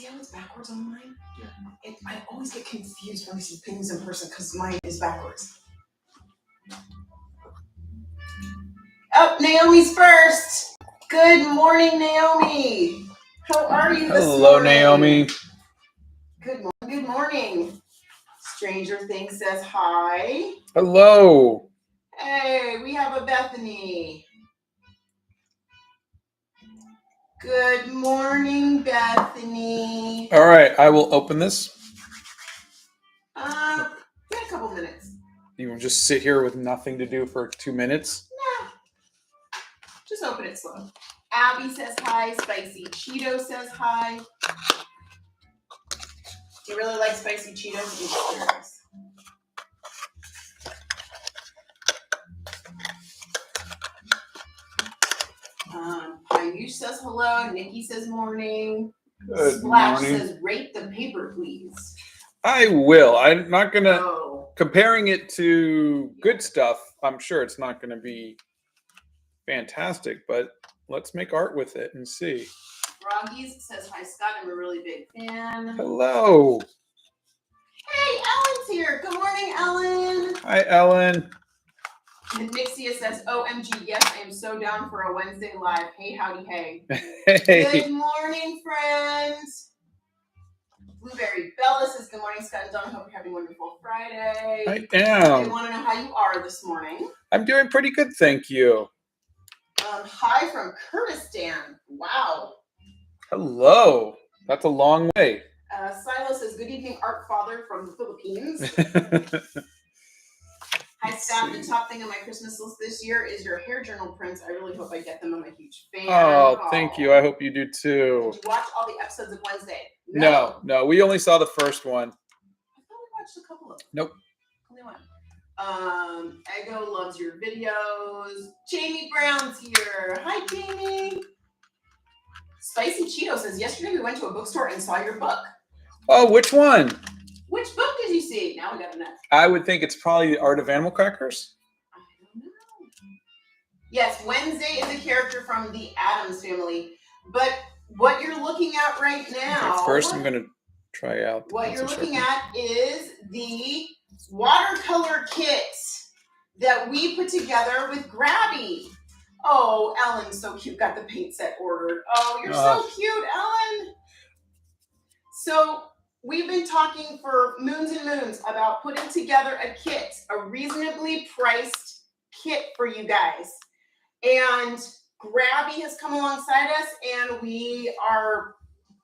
see how it's backwards on mine? Yeah. I always get confused when I see things in person because mine is backwards. Oh, Naomi's first. Good morning, Naomi. How are you this morning? Hello, Naomi. Good morning. Good morning. Stranger Things says hi. Hello. Hey, we have a Bethany. Good morning, Bethany. All right, I will open this. In a couple minutes. You will just sit here with nothing to do for 2 minutes? No. Just open it slow. Abby says hi. Spicy Cheeto says hi. Do you really like spicy Cheetos? Payush says hello. Nikki says morning. Good Splash morning. says rate the paper, please. I will. I'm not going to... Comparing it to good stuff, I'm sure it's not going to be fantastic, but let's make art with it and see. Froggies says hi, Scott. I'm a really big fan. Hello. Hey, Ellen's here. Good morning, Ellen. Hi, Ellen. And Nixia says, OMG, yes, I am so down for a Wednesday live. Hey, howdy, hey. Hey. Good morning, friends. Blueberry Bella says, good morning, Scott and Dawn. I hope you're having a wonderful Friday. I am. They want to know how you are this morning. I'm doing pretty good, thank you. Hi from Kurdistan. Wow. Hello. That's a long way. Silo says, good evening, Art Father from the Philippines. Hi, Scott. The top thing on my Christmas list this year is your hair journal prints. I really hope I get them. I'm a huge fan. Oh, thank you. I hope you do too. Did you watch all the episodes of Wednesday? No. We only saw the first one. I thought we watched a couple of them. Nope. Only one. Ego loves your videos. Jamie Brown's here. Hi, Jamie. Spicy Cheeto says, yesterday we went to a bookstore and saw your book. Oh, which one? Which book did you see? Now we got to know. I would think it's probably The Art of Animal Crackers. I don't know. Yes, Wednesday is a character from the Addams family. But what you're looking at right now... Okay, first I'm going to try out what you're looking at is the watercolor kit that we put together with Grabie. Oh, Ellen's so cute. Got the paint set ordered. Oh, you're so cute, Ellen. So we've been talking for moons and moons about putting together a kit, a reasonably priced kit for you guys. And Grabie has come alongside us, and we are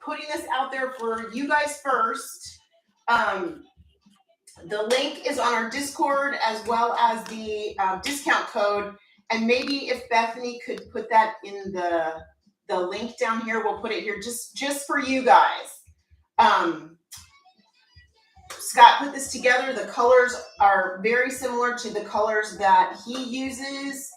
putting this out there for you guys first. The link is on our Discord as well as the discount code. And maybe if Bethany could put that in the link down here, we'll put it here just for you guys. Scott put this together. The colors are very similar to the colors that he uses.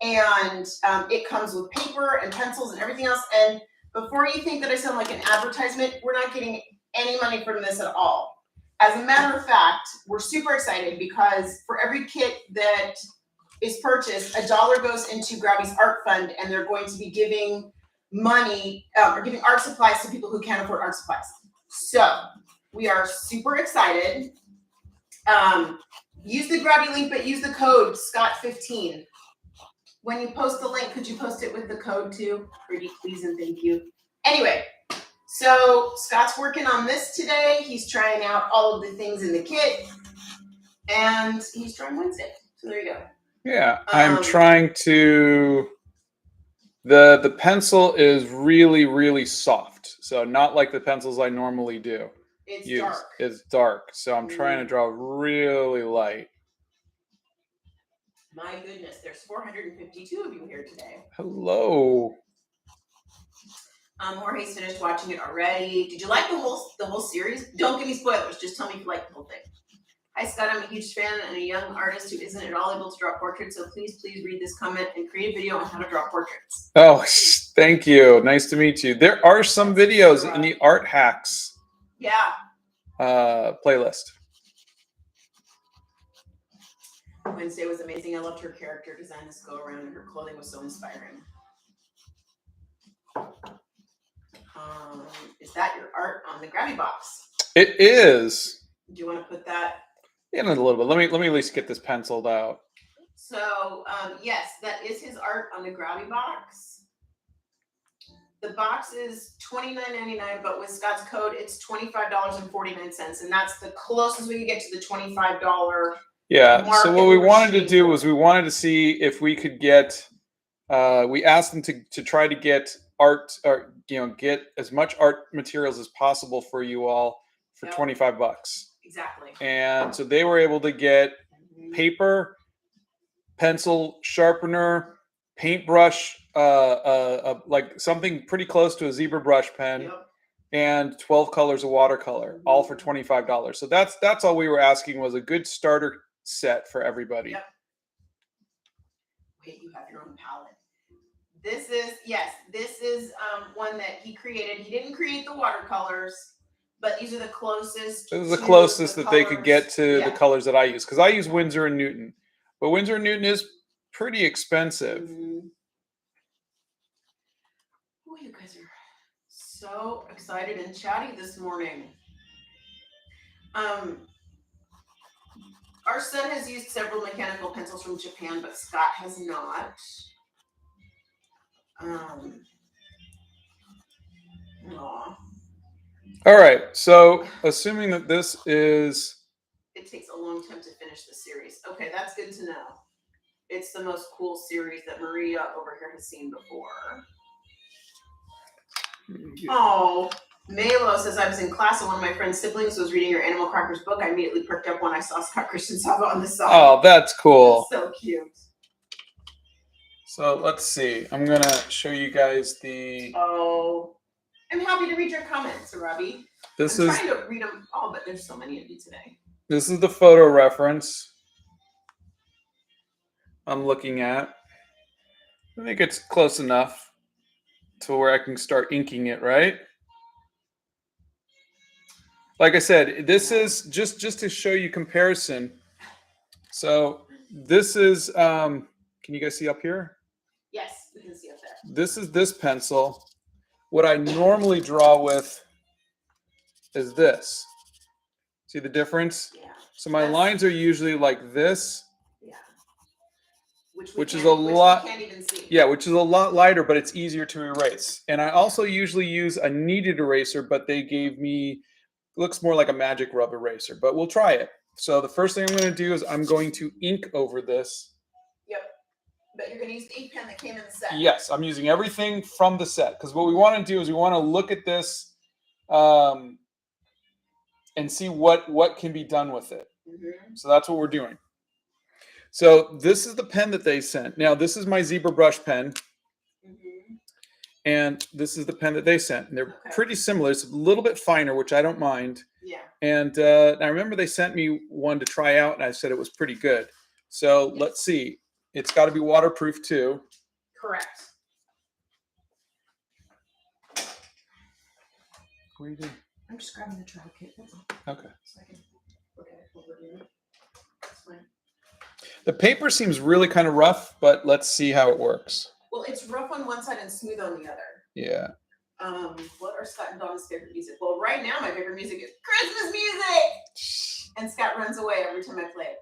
And it comes with paper and pencils and everything else. And before you think that I sound like an advertisement, we're not getting any money from this at all. As a matter of fact, we're super excited because for every kit that is purchased, $1 goes into Grabie's art fund, and they're going to be giving money or giving art supplies to people who can't afford art supplies. So we are super excited. Use the Grabie link, but use the code Scott15. When you post the link, could you post it with the code too? Pretty please and thank you. Anyway, so Scott's working on this today. He's trying out all of the things in the kit, and he's trying Wednesday. So there you go. Yeah, I'm trying to... The pencil is really, really soft. So not like the pencils I normally do. It's use. dark. It's dark. So I'm trying to draw really light. My goodness, there's 452 of you here today. Hello. Jorge's finished watching it already. Did you like the whole series? Don't give me spoilers. Just tell me if you like the whole thing. Hi, Scott. I'm a huge fan and a young artist who isn't at all able to draw portraits. So please read this comment and create a video on how to draw portraits. Oh, thank you. Nice to meet you. There are some videos in the Art Hacks playlist. Wednesday was amazing. I loved her character design this go around, and her clothing was so inspiring. Is that your art on the Grabie box? It is. Do you want to put that in a little bit? Let me at least get this penciled out. So yes, that is his art on the Grabie box. The box is $29.99, but with Scott's code, it's $25.49, and that's the closest we can get to the $25. Yeah. mark So that what we were wanted to shooting do for. was we wanted to see if we could get. We asked them to try to get art, or get as much art materials as possible for you all for Yep. $25. Exactly. And so they were able to get paper, pencil sharpener, paintbrush, like something pretty close to a zebra brush pen, Yep. and 12 colors of watercolor, all for $25. So that's all we were asking, was a good starter set for everybody. Yep. Wait, you have your own palette. This is one that he created. He didn't create the watercolors, but these are the closest. This is the closest that they could get to the colors that I use, because I use Winsor and Newton, but Winsor and Newton is pretty expensive. Mm-hmm. Oh, you guys are so excited and chatty this morning. Our son has used several mechanical pencils from Japan, but Scott has not. All right, so assuming that this is... It takes a long time to finish the series. Okay, that's good to know. It's the most cool series that Maria over here has seen before. Oh, Melo says, I was in class and one of my friend's siblings was reading your Animal Crackers book. I immediately perked up when I saw Scott Christian Sava on the side. Oh, that's cool. That's so cute. So let's see. I'm going to show you guys the... Oh, I'm happy to read your comments, Robbie. I'm trying to read them all, but there's so many of you today. This is the photo reference I'm looking at. I think it's close enough to where I can start inking it, right? Like I said, this is just to show you comparison. So this is, can you guys see up here? Yes, we can see up there. This is this pencil. What I normally draw with is this. See the difference? Yeah. So my lines are usually like this. Yeah. Which is a lot. We can't even see. Yeah, which is a lot lighter, but it's easier to erase. And I also usually use a kneaded eraser, but they gave me, looks more like a magic rub eraser, but we'll try it. So the first thing I'm going to do is I'm going to ink over this. Yep. But you're going to use the ink pen that came in the set. Yes, I'm using everything from the set, because what we want to do is we want to look at this and see what can be done with it. Mm-hmm. So that's what we're doing. So this is the pen that they sent. Now, this is my zebra brush pen. Mm-hmm. And this is the pen that they sent. And they're pretty similar. It's a little bit finer, which I don't mind. Yeah. And I remember they sent me one to try out, and I said it was pretty good. So let's see. It's got to be waterproof too. Correct. What are you doing? I'm just grabbing the travel kit. Okay. So I can look at it while we're doing it. That's fine. The paper seems really kind of rough, but let's see how it works. Well, it's rough on one side and smooth on the other. Yeah. What are Scott and Donna's favorite music? Well, right now my favorite music is Christmas music! And Scott runs away every time I play it.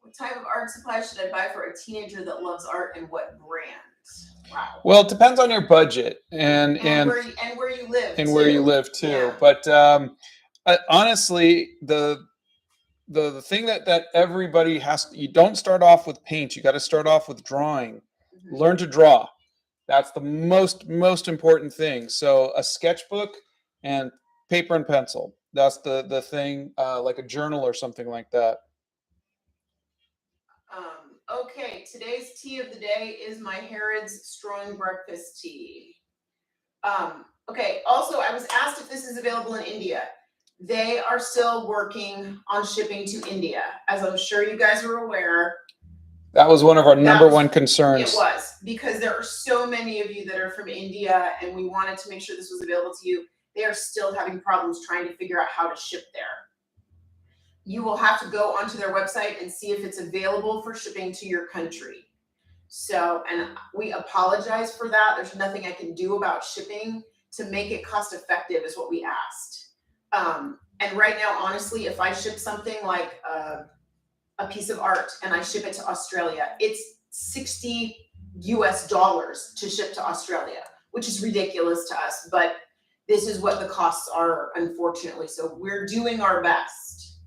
What type of art supply should I buy for a teenager that loves art, and what brand? Wow. Well, it depends on your budget and where you live. And where you live too. Yeah. But honestly, the thing that everybody has to, you don't start off with paint. You got to start off with drawing. Mm-hmm. Learn to draw. That's the most important thing. So a sketchbook and paper and pencil. That's the thing, like a journal or something like that. Okay, today's tea of the day is my Harrods Strong Breakfast Tea. Okay, also I was asked if this is available in India. They are still working on shipping to India. As I'm sure you guys are aware. That was one of our number one concerns. It was, because there are so many of you that are from India, and we wanted to make sure this was available to you. They are still having problems trying to figure out how to ship there. You will have to go onto their website and see if it's available for shipping to your country. So, and we apologize for that. There's nothing I can do about shipping. to make it cost effective is what we asked. And right now, honestly, if I ship something like a piece of art and I ship it to Australia, it's $60 US to ship to Australia, which is ridiculous to us, but this is what the costs are, unfortunately. So we're doing our best.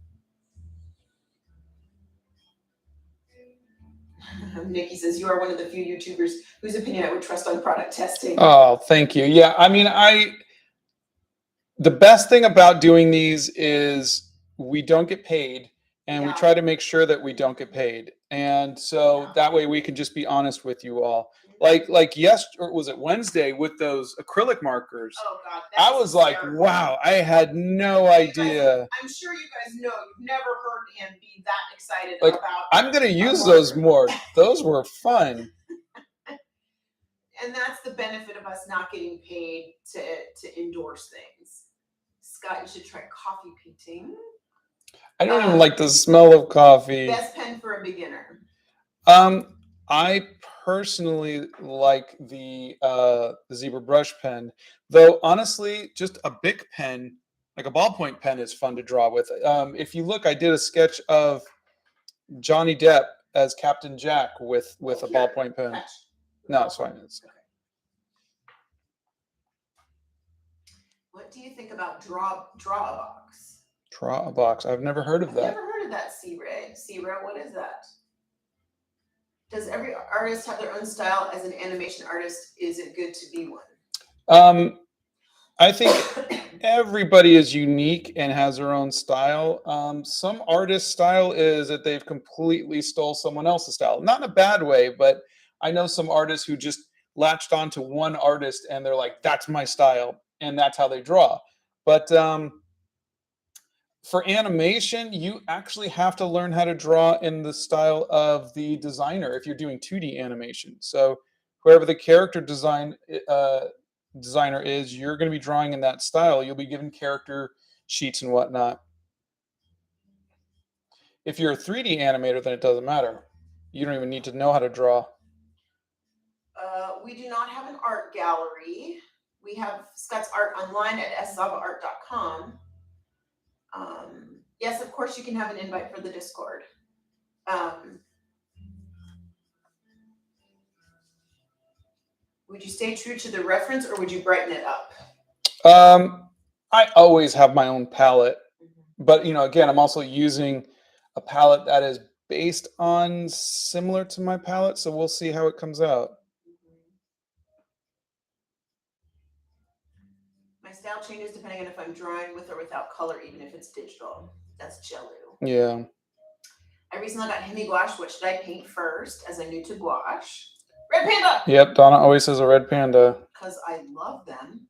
Nikki says, you are one of the few YouTubers whose opinion I would trust on product testing. Oh, thank you. Yeah, I mean, the best thing about doing these is we don't get paid, and we try to make sure that we don't get paid. And so that way we can just be honest with you all. Like or was it Wednesday with those acrylic markers? Oh God, I was like, wow, I had no idea. I'm sure you guys know, you've never heard him be that excited Like, about. I'm gonna use those more. Those were fun. And that's the benefit of us not getting paid to endorse things. Scott, you should try coffee painting. I don't even like the smell of coffee. Best pen for a beginner. I personally like the zebra brush pen, though honestly, just a Bic pen, like a ballpoint pen, is fun to draw with. If you look, I did a sketch of Johnny Depp as Captain Jack with a ballpoint pen. No, it's fine. What do you think about draw a box? Draw a box. I've never heard of that. I've never heard of that, C-Ray. What is that? Does every artist have their own style? As an animation artist, is it good to be one? I think everybody is unique and has their own style. Some artists' style is that they've completely stole someone else's style. Not in a bad way, but I know some artists who just latched onto one artist and they're like, that's my style, and that's how they draw. But for animation, you actually have to learn how to draw in the style of the designer if you're doing 2D animation. So whoever the character designer is, you're going to be drawing in that style. You'll be given character sheets and whatnot. If you're a 3D animator, then it doesn't matter. You don't even need to know how to draw. We do not have an art gallery. We have Scott's art online at szabaart.com. Yes, of course, you can have an invite for the Discord. Would you stay true to the reference or would you brighten it up? I always have my own palette, but again, I'm also using a palette that is based on similar to my palette, so we'll see how it comes out. My style changes depending on if I'm drawing with or without color, even if it's digital. That's Jello. Yeah. I recently got hemi gouache. What should I paint first as I'm new to gouache? Red panda! Yep, Donna always says a red panda. Because I love them.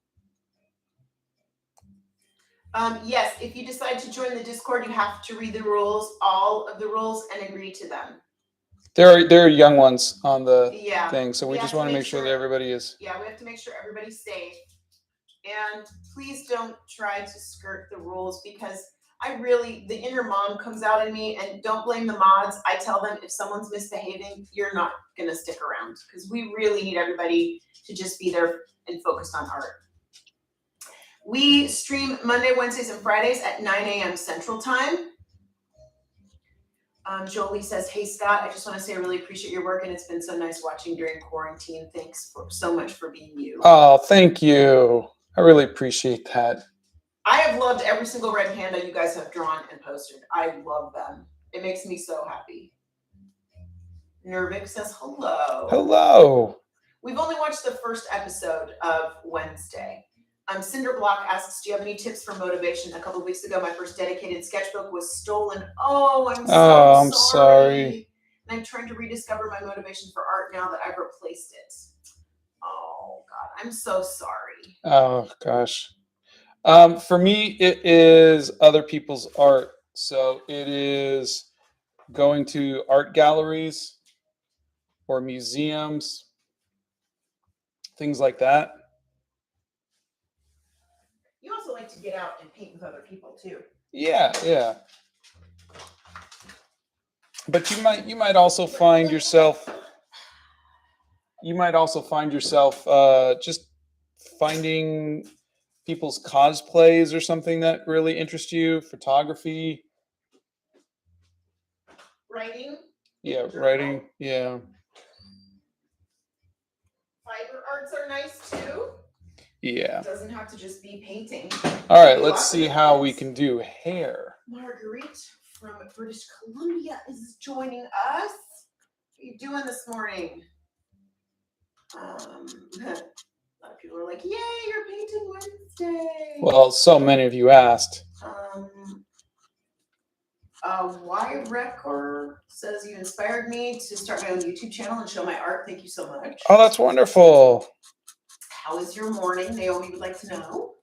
Yes, if you decide to join the Discord, you have to read the rules, all of the rules, and agree to them. There are young ones on the thing, so we just want to make sure that everybody is. Yeah, we have to make sure everybody's safe. And please don't try to skirt the rules, because the inner mom comes out in me, and don't blame the mods. I tell them if someone's misbehaving, you're not going to stick around, because we really need everybody to just be there and focused on art. We stream Monday, Wednesdays, and Fridays at 9 a.m. Central Time. Jolie says, hey, Scott, I just want to say I really appreciate your work, and it's been so nice watching during quarantine. Thanks so much for being you. Oh, thank you. I really appreciate that. I have loved every single red panda you guys have drawn and posted. I love them. It makes me so happy. Nervik says hello. Hello. We've only watched the first episode of Wednesday. Cinderblock asks, do you have any tips for motivation? A couple of weeks ago, my first dedicated sketchbook was stolen. Oh, I'm sorry. And I'm trying to rediscover my motivation for art now that I've replaced it. Oh, God, I'm so sorry. Oh, gosh. For me, it is other people's art. So it is going to art galleries or museums, things like that. You also like to get out and paint with other people too. Yeah. But you might also find yourself just finding people's cosplays or something that really interests you? Photography? Writing. Yeah, writing. Yeah. Fiber arts are nice too. Yeah. It doesn't have to just be painting. All right, let's see how we can do hair. Marguerite from British Columbia is joining us. What are you doing this morning? A lot of people are like, "Yay, you're painting Wednesday." Well, so many of you asked. Y Record says you inspired me to start my own YouTube channel and show my art. Thank you so much. Oh, that's wonderful. How is your morning? Naomi would like to know.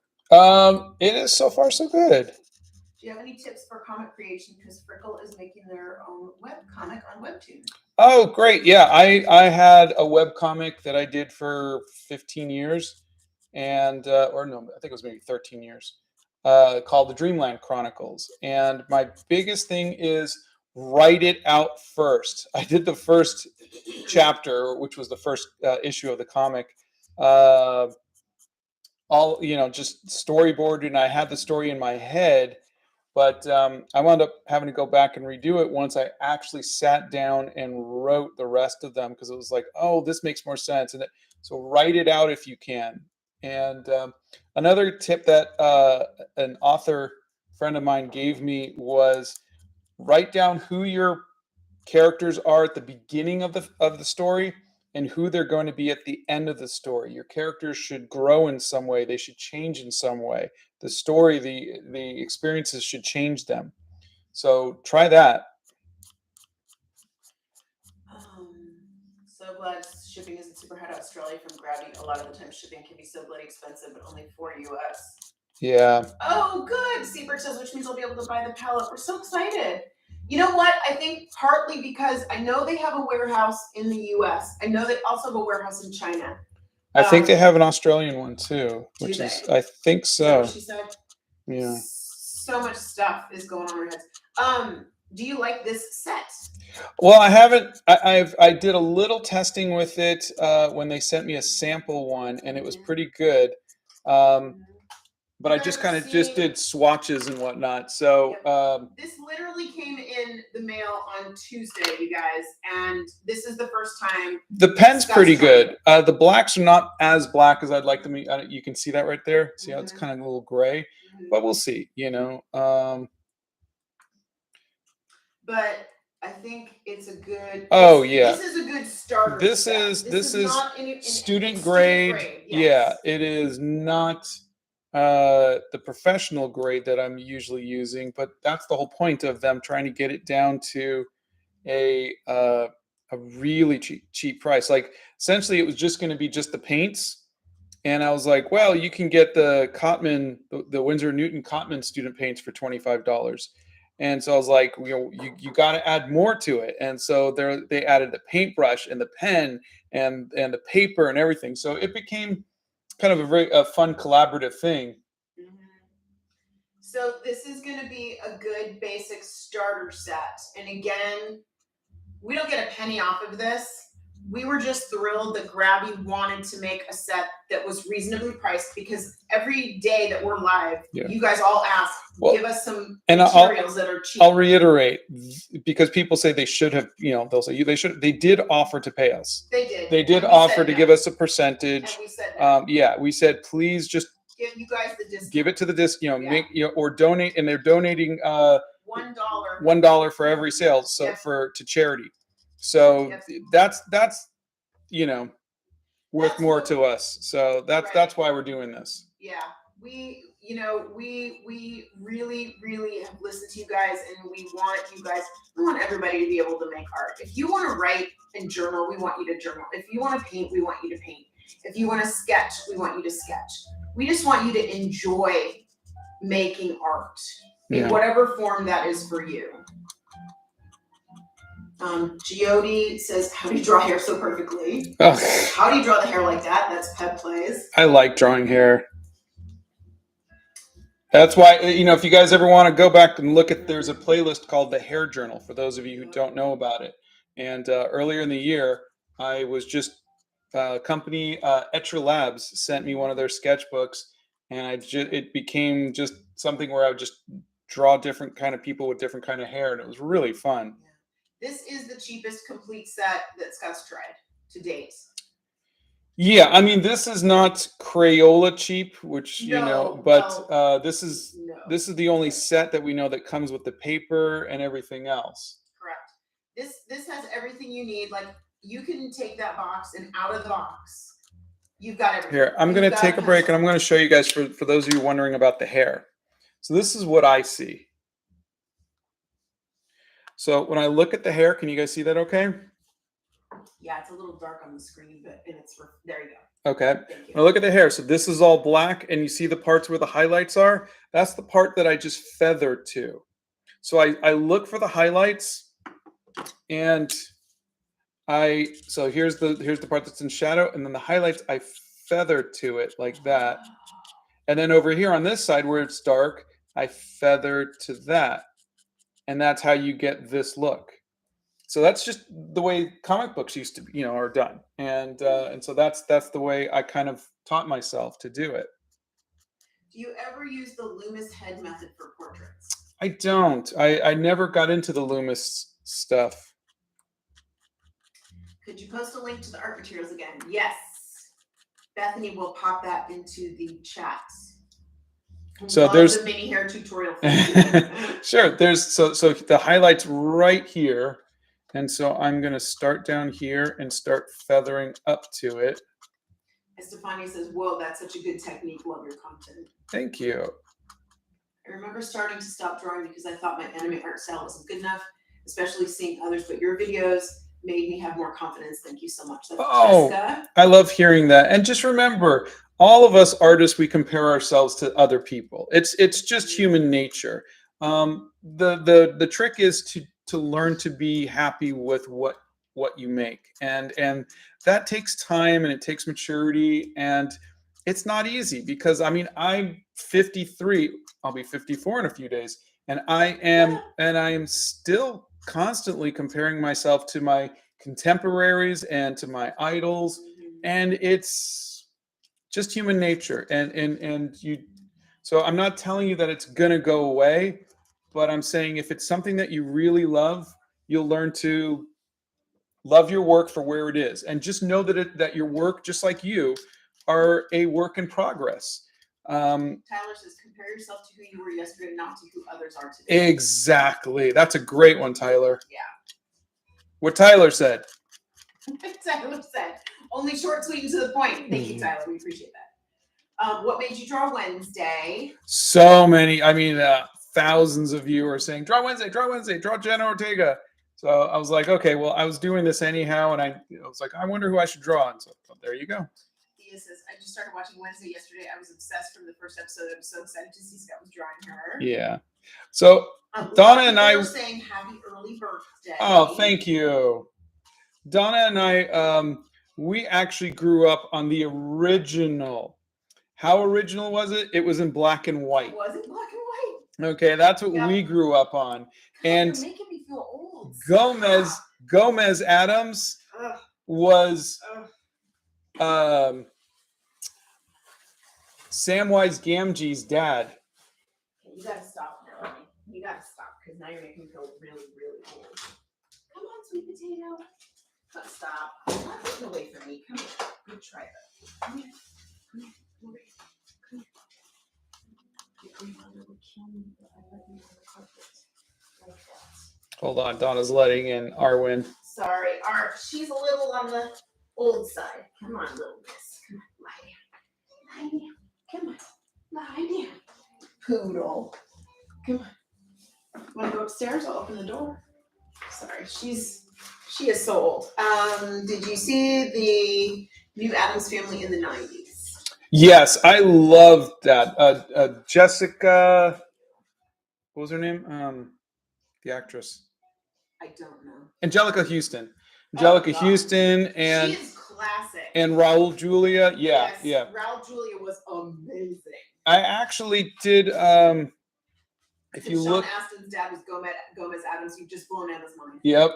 It is so far so good. Do you have any tips for comic creation? Because Frickle is making their own web comic on Webtoon. Oh, great. Yeah, I had a web comic that I did for 15 years and or no, I think it was maybe 13 years. Called the Dreamland Chronicles. And my biggest thing is write it out first. I did the first chapter, which was the first issue of the comic. All, just storyboarded, and I had the story in my head, but I wound up having to go back and redo it once I actually sat down and wrote the rest of them, because it was like, oh, this makes more sense. And so write it out if you can. And another tip that an author friend of mine gave me was write down who your characters are at the beginning of the story and who they're going to be at the end of the story. Your characters should grow in some way. They should change in some way. The story, the experiences should change them. So try that. So glad shipping isn't super high to Australia from Grabie. A lot of the time shipping can be so bloody expensive, but only for US. Yeah. Oh, good. Seabird says, which means I'll be able to buy the palette. We're so excited. You know what? I think partly because I know they have a warehouse in the US. I know they also have a warehouse in China. I think they have an Australian one too, which is, I think so. Is that what she said? Yeah. So much stuff is going on in our heads. Do you like this set? Well, I haven't. I did a little testing with it when they sent me a sample one, and it was pretty good. But I just kind of did swatches and whatnot. So this literally came in the mail on Tuesday, you guys, and this is the first time. The pen's pretty good. The blacks are not as black as I'd like them. You can see that right there. See how it's kind of a little gray, but we'll see. But I think it's a good. Oh yeah. This is a good starter. This is student grade. Yeah, it is not the professional grade that I'm usually using, but that's the whole point of them trying to get it down to a really cheap price. Like essentially, it was just going to be just the paints, and I was like, well, you can get the Cotman, the Winsor Newton Cotman student paints for $25. And so I was like, you got to add more to it. And so they added the paintbrush and the pen and the paper and everything. So it became kind of a very fun collaborative thing. So this is going to be a good basic starter set. And again, we don't get a penny off of this. We were just thrilled that Grabie wanted to make a set that was reasonably priced, because every day that we're live, you guys all ask, give us some materials that are cheap. I'll reiterate, because people say they should have, they'll say they did offer to pay us. They did. They did offer to give us a percentage. And we said no. We said, please just give you guys the discount. Give it to the make, or donate, and they're donating $1 for every sale, so to charity. So that's worth more to us. So that's why we're doing this. Yeah, we really, really have listened to you guys, and we want everybody to be able to make art. If you want to write and journal, we want you to journal. If you want to paint, we want you to paint. If you want to sketch, we want you to sketch. We just want you to enjoy making art in whatever form that is for you. Giodi says, how do you draw hair so perfectly? How do you draw the hair like that? That's Pep Plays. I like drawing hair. That's why, if you guys ever want to go back and look at, there's a playlist called The Hair Journal, for those of you who don't know about it. And earlier in the year, I was just company, Etcher Labs, sent me one of their sketchbooks, and it became just something where I would just draw different kind of people with different kind of hair, and it was really fun. This is the cheapest complete set that Scott's tried to date. Yeah, I mean, this is not Crayola cheap, which this is the only set that we know that comes with the paper and everything else. Correct. This has everything you need. Like, you can take that box, and out of the box, you've got everything. Here, I'm going to take a break, and I'm going to show you guys, for those of you wondering about the hair. So this is what I see. So when I look at the hair, can you guys see that okay? Yeah, it's a little dark on the screen, but there you go. Okay. Now look at the hair. So this is all black, and you see the parts where the highlights are? That's the part that I just feathered to. So I look for the highlights, and so here's the part that's in shadow, and then the highlights I feather to it like that. And then over here on this side where it's dark, I feather to that. And that's how you get this look. So that's just the way comic books used to be, are done. And so that's the way I kind of taught myself to do it. Do you ever use the Loomis head method for portraits? I don't. I never got into the Loomis stuff. Could you post a link to the art materials again? Yes. Bethany will pop that into the chat. So there's the mini hair tutorial. Sure. There's so the highlights right here. And so I'm going to start down here and start feathering up to it. Estefania says, whoa, that's such a good technique. Love your content. Thank you. I remember starting to stop drawing because I thought my anime art style wasn't good enough, especially seeing others, but your videos made me have more confidence. Thank you so much. That's Jessica. I love hearing that. And just remember, all of us artists, we compare ourselves to other people. It's just human nature. The trick is to learn to be happy with what you make, and that takes time, and it takes maturity, and it's not easy because I'm 53. I'll be 54 in a few days, and I am still constantly comparing myself to my contemporaries and to my idols, and it's just human nature. So I'm not telling you that it's gonna go away, but I'm saying if it's something that you really love, you'll learn to love your work for where it is, and just know that your work, just like you, are a work in progress. Tyler says, compare yourself to who you were yesterday, not to who others are today. Exactly. That's a great one, Tyler. Yeah. What Tyler said. Tyler said, only short, sweet, and to the point. Thank you, Tyler. We appreciate that. What made you draw Wednesday? So many. Thousands of you are saying, draw Wednesday, draw Jenna Ortega. So I was like, okay, well, I was doing this anyhow, and I was like, I wonder who I should draw. And so there you go. Thea says, I just started watching Wednesday yesterday. I was obsessed from the first episode. I'm so excited to see Scott was drawing her. Yeah. So Donna and I were saying happy early birthday. Oh, thank you. Donna and I, we actually grew up on the original. How original was it? It was in black and white. Was it black and white? Okay, that's what we grew up on. God, and you're making me feel old. Gomez Addams was Samwise Gamgee's dad. You gotta stop now, honey. You gotta stop, because now you're making me feel really, really old. Come on, sweet potato. Stop. Not getting away from me. Come here. Good try that. Come here. Come here. Come here. Come here. Your grandmother would kill me if I let you on the carpet like that. Hold on, Donna's letting in Arwen. Sorry, she's a little on the old side. Come on, little miss. Come on, lie down. Lie down. Come on, lie down. Poodle. Come on. Want to go upstairs? I'll open the door. Sorry, she is so old. Did you see the new Addams Family in the 90s? Yes, I loved that. Jessica, what was her name? The actress. I don't know. Angelica Houston. Houston and she is classic. And Raul Julia. Yeah, yes, yeah. Raul Julia was amazing. I actually did. If you look, Sean Astin's dad was Gomez Addams. You've just blown Emma's mind. Yep.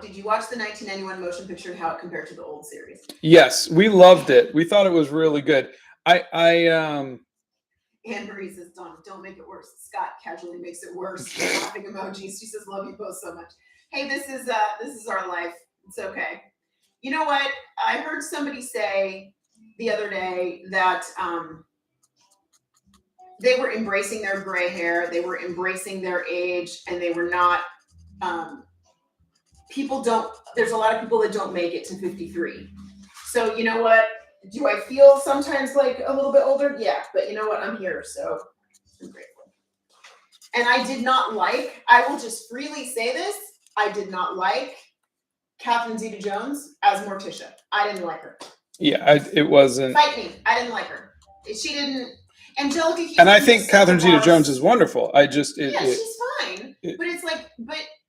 Did you watch the 1991 motion picture and how it compared to the old series? Yes, we loved it. We thought it was really good. Anne Marie says, don't make it worse. Scott casually makes it worse. Laughing emojis. She says, love you both so much. Hey, this is our life. It's okay. You know what? I heard somebody say the other day that they were embracing their gray hair, they were embracing their age, and they were not. There's a lot of people that don't make it to 53. So you know what? Do I feel sometimes like a little bit older? Yeah, but you know what? I'm here, so I'm grateful. And I will just freely say this, I did not like Catherine Zeta-Jones as Morticia. I didn't like her. Yeah, it wasn't. Fight me. I didn't like her. She didn't. Angelica Houston. And I think Catherine Zeta-Jones is wonderful. She's fine. But it's like,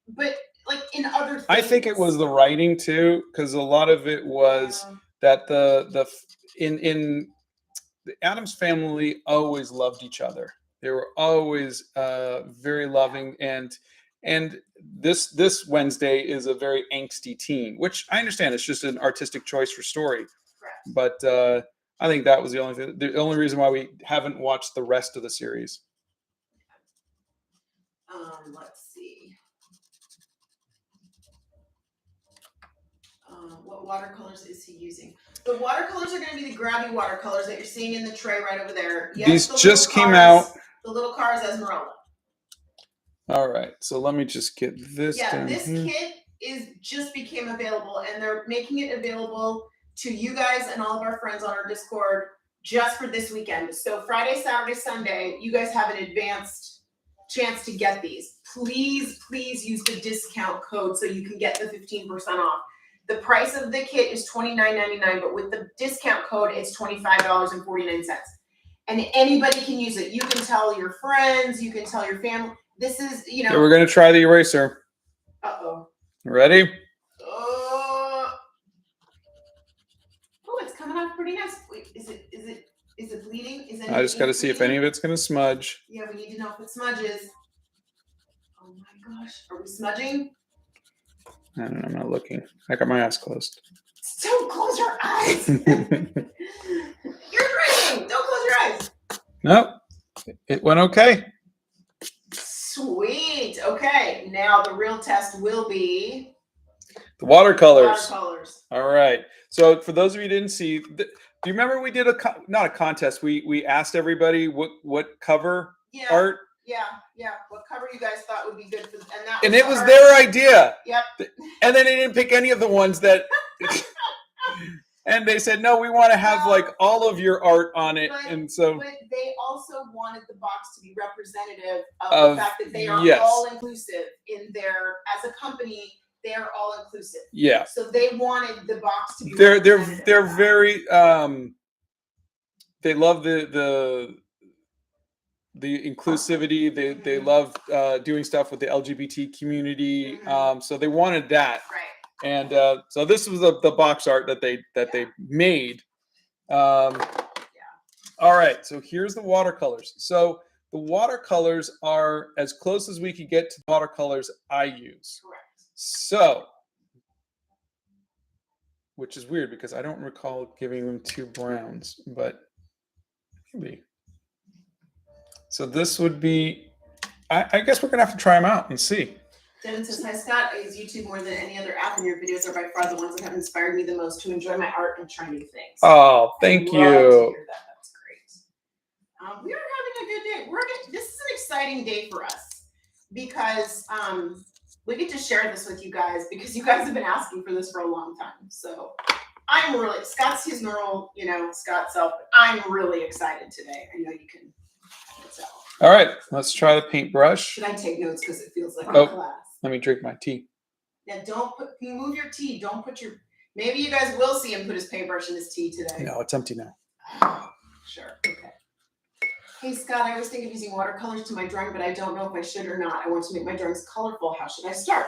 but like in other things. I think it was the writing too, because a lot of it was that in the Addams family always loved each other. They were always very loving, and this Wednesday is a very angsty teen, which I understand. It's just an artistic choice for story. Correct. But I think that was the only reason why we haven't watched the rest of the series. Let's see. What watercolors is he using? The watercolors are going to be the Grabie watercolors that you're seeing in the tray right over there. Yes, these just came out. The little cars Esmeralda. All right, so let me just get this. Yeah, this kit just became available, and they're making it available to you guys and all of our friends on our Discord just for this weekend. So Friday, Saturday, Sunday, you guys have an advanced chance to get these. Please use the discount code so you can get the 15% off. The price of the kit is $29.99, but with the discount code, it's $25.49. And anybody can use it. You can tell your friends, you can tell your family. This is, Okay, we're going to try the eraser. Uh-oh. Ready? Oh, it's coming off pretty nice. Wait, is it bleeding? I just got to see if any of it's going to smudge. Yeah, we need to know if it smudges. Oh my gosh. Are we smudging? I don't know. I'm not looking. I got my eyes closed. Don't close your eyes. You're drinking. Don't close your eyes. Nope. It went okay. Sweet. Okay. Now the real test will be the watercolors. Watercolors. All right. So for those of you who didn't see, do you remember we did not a contest? We asked everybody what cover art. Yeah. What cover you guys thought would be good for, and it was their idea. Yep. And then they didn't pick any of the ones that. And they said, no, we want to have like all of your art on it. But they also wanted the box to be representative of the fact that they are all inclusive in their, as a company, they are all inclusive. Yeah. So they wanted the box to be they're very they love the inclusivity. They love doing stuff with the LGBT community. So they wanted that. Right. And so this was the box art that they made. All right, so here's the watercolors. So the watercolors are as close as we could get to the watercolors I use. Correct. So, which is weird because I don't recall giving them 2 browns, but maybe. So this would be, I guess we're gonna have to try them out and see. Devin says, hi Scott, I use YouTube more than any other app, and your videos are by far the ones that have inspired me the most to enjoy my art and try new things. Oh, thank you. To hear that. That's great. We are having a good day. This is an exciting day for us because we get to share this with you guys because you guys have been asking for this for a long time. So I'm really, Scott's his normal, Scott self, but I'm really excited today. I know you can tell. All right, let's try the paintbrush. Should I take notes because it feels like a class? Let me drink my tea. Yeah, you move your tea. Don't put maybe you guys will see him put his paintbrush in his tea today. No, it's empty now. Sure, okay. Hey Scott, I always think of using watercolors to my drawing, but I don't know if I should or not. I want to make my drawings colorful. How should I start?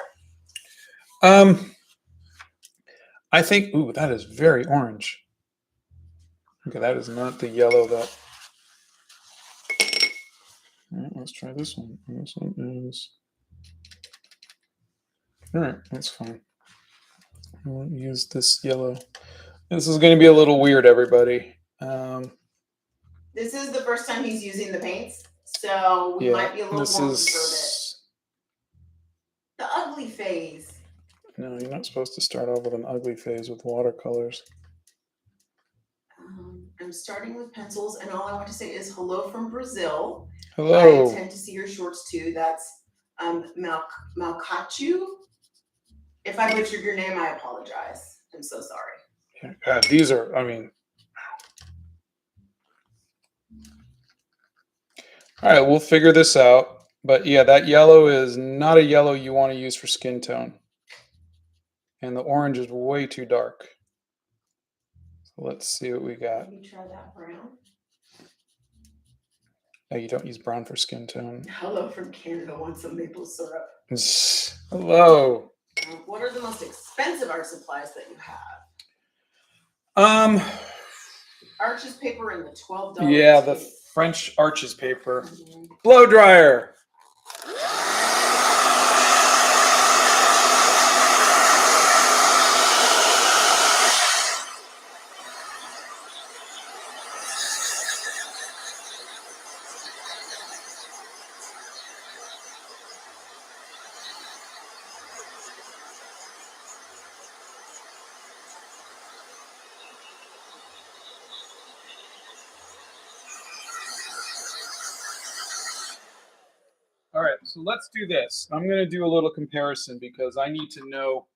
I think, ooh, that is very orange. Okay, that is not the yellow that. All right, let's try this one. This one is. All right, that's fine. I won't use this yellow. This is going to be a little weird, everybody. This is the first time he's using the paints, so we might be a little wonky for a bit. The ugly phase. No, you're not supposed to start off with an ugly phase with watercolors. I'm starting with pencils, and all I want to say is hello from Brazil. Hello. I tend to see your shorts too. That's Malcachu. If I butchered your name, I apologize. I'm so sorry. Yeah, God, these are, I mean. All right, we'll figure this out. But yeah, that yellow is not a yellow you want to use for skin tone. And the orange is way too dark. So let's see what we got. Can you try that brown? Oh, you don't use brown for skin tone. Hello from Canada wants some maple syrup. Hello. What are the most expensive art supplies that you have? Arches paper and the $12. Yeah, the French Arches paper. Blow dryer. All right, so let's do this. I'm going to do a little comparison because I need to know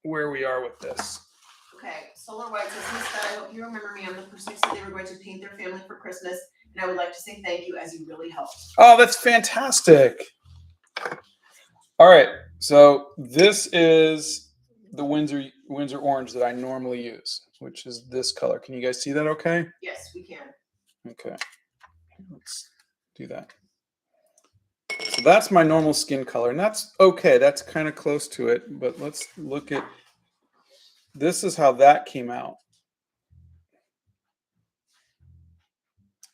where we are with this. Okay, Solar White says, Miss Scott, I hope you remember me. I'm the person who said they were going to paint their family for Christmas, and I would like to say thank you as you really helped. Oh, that's fantastic. All right, so this is the Windsor orange that I normally use, which is this color. Can you guys see that okay? Yes, we can. Okay, let's do that. So that's my normal skin color, and that's okay. That's kind of close to it, but let's look at, this is how that came out.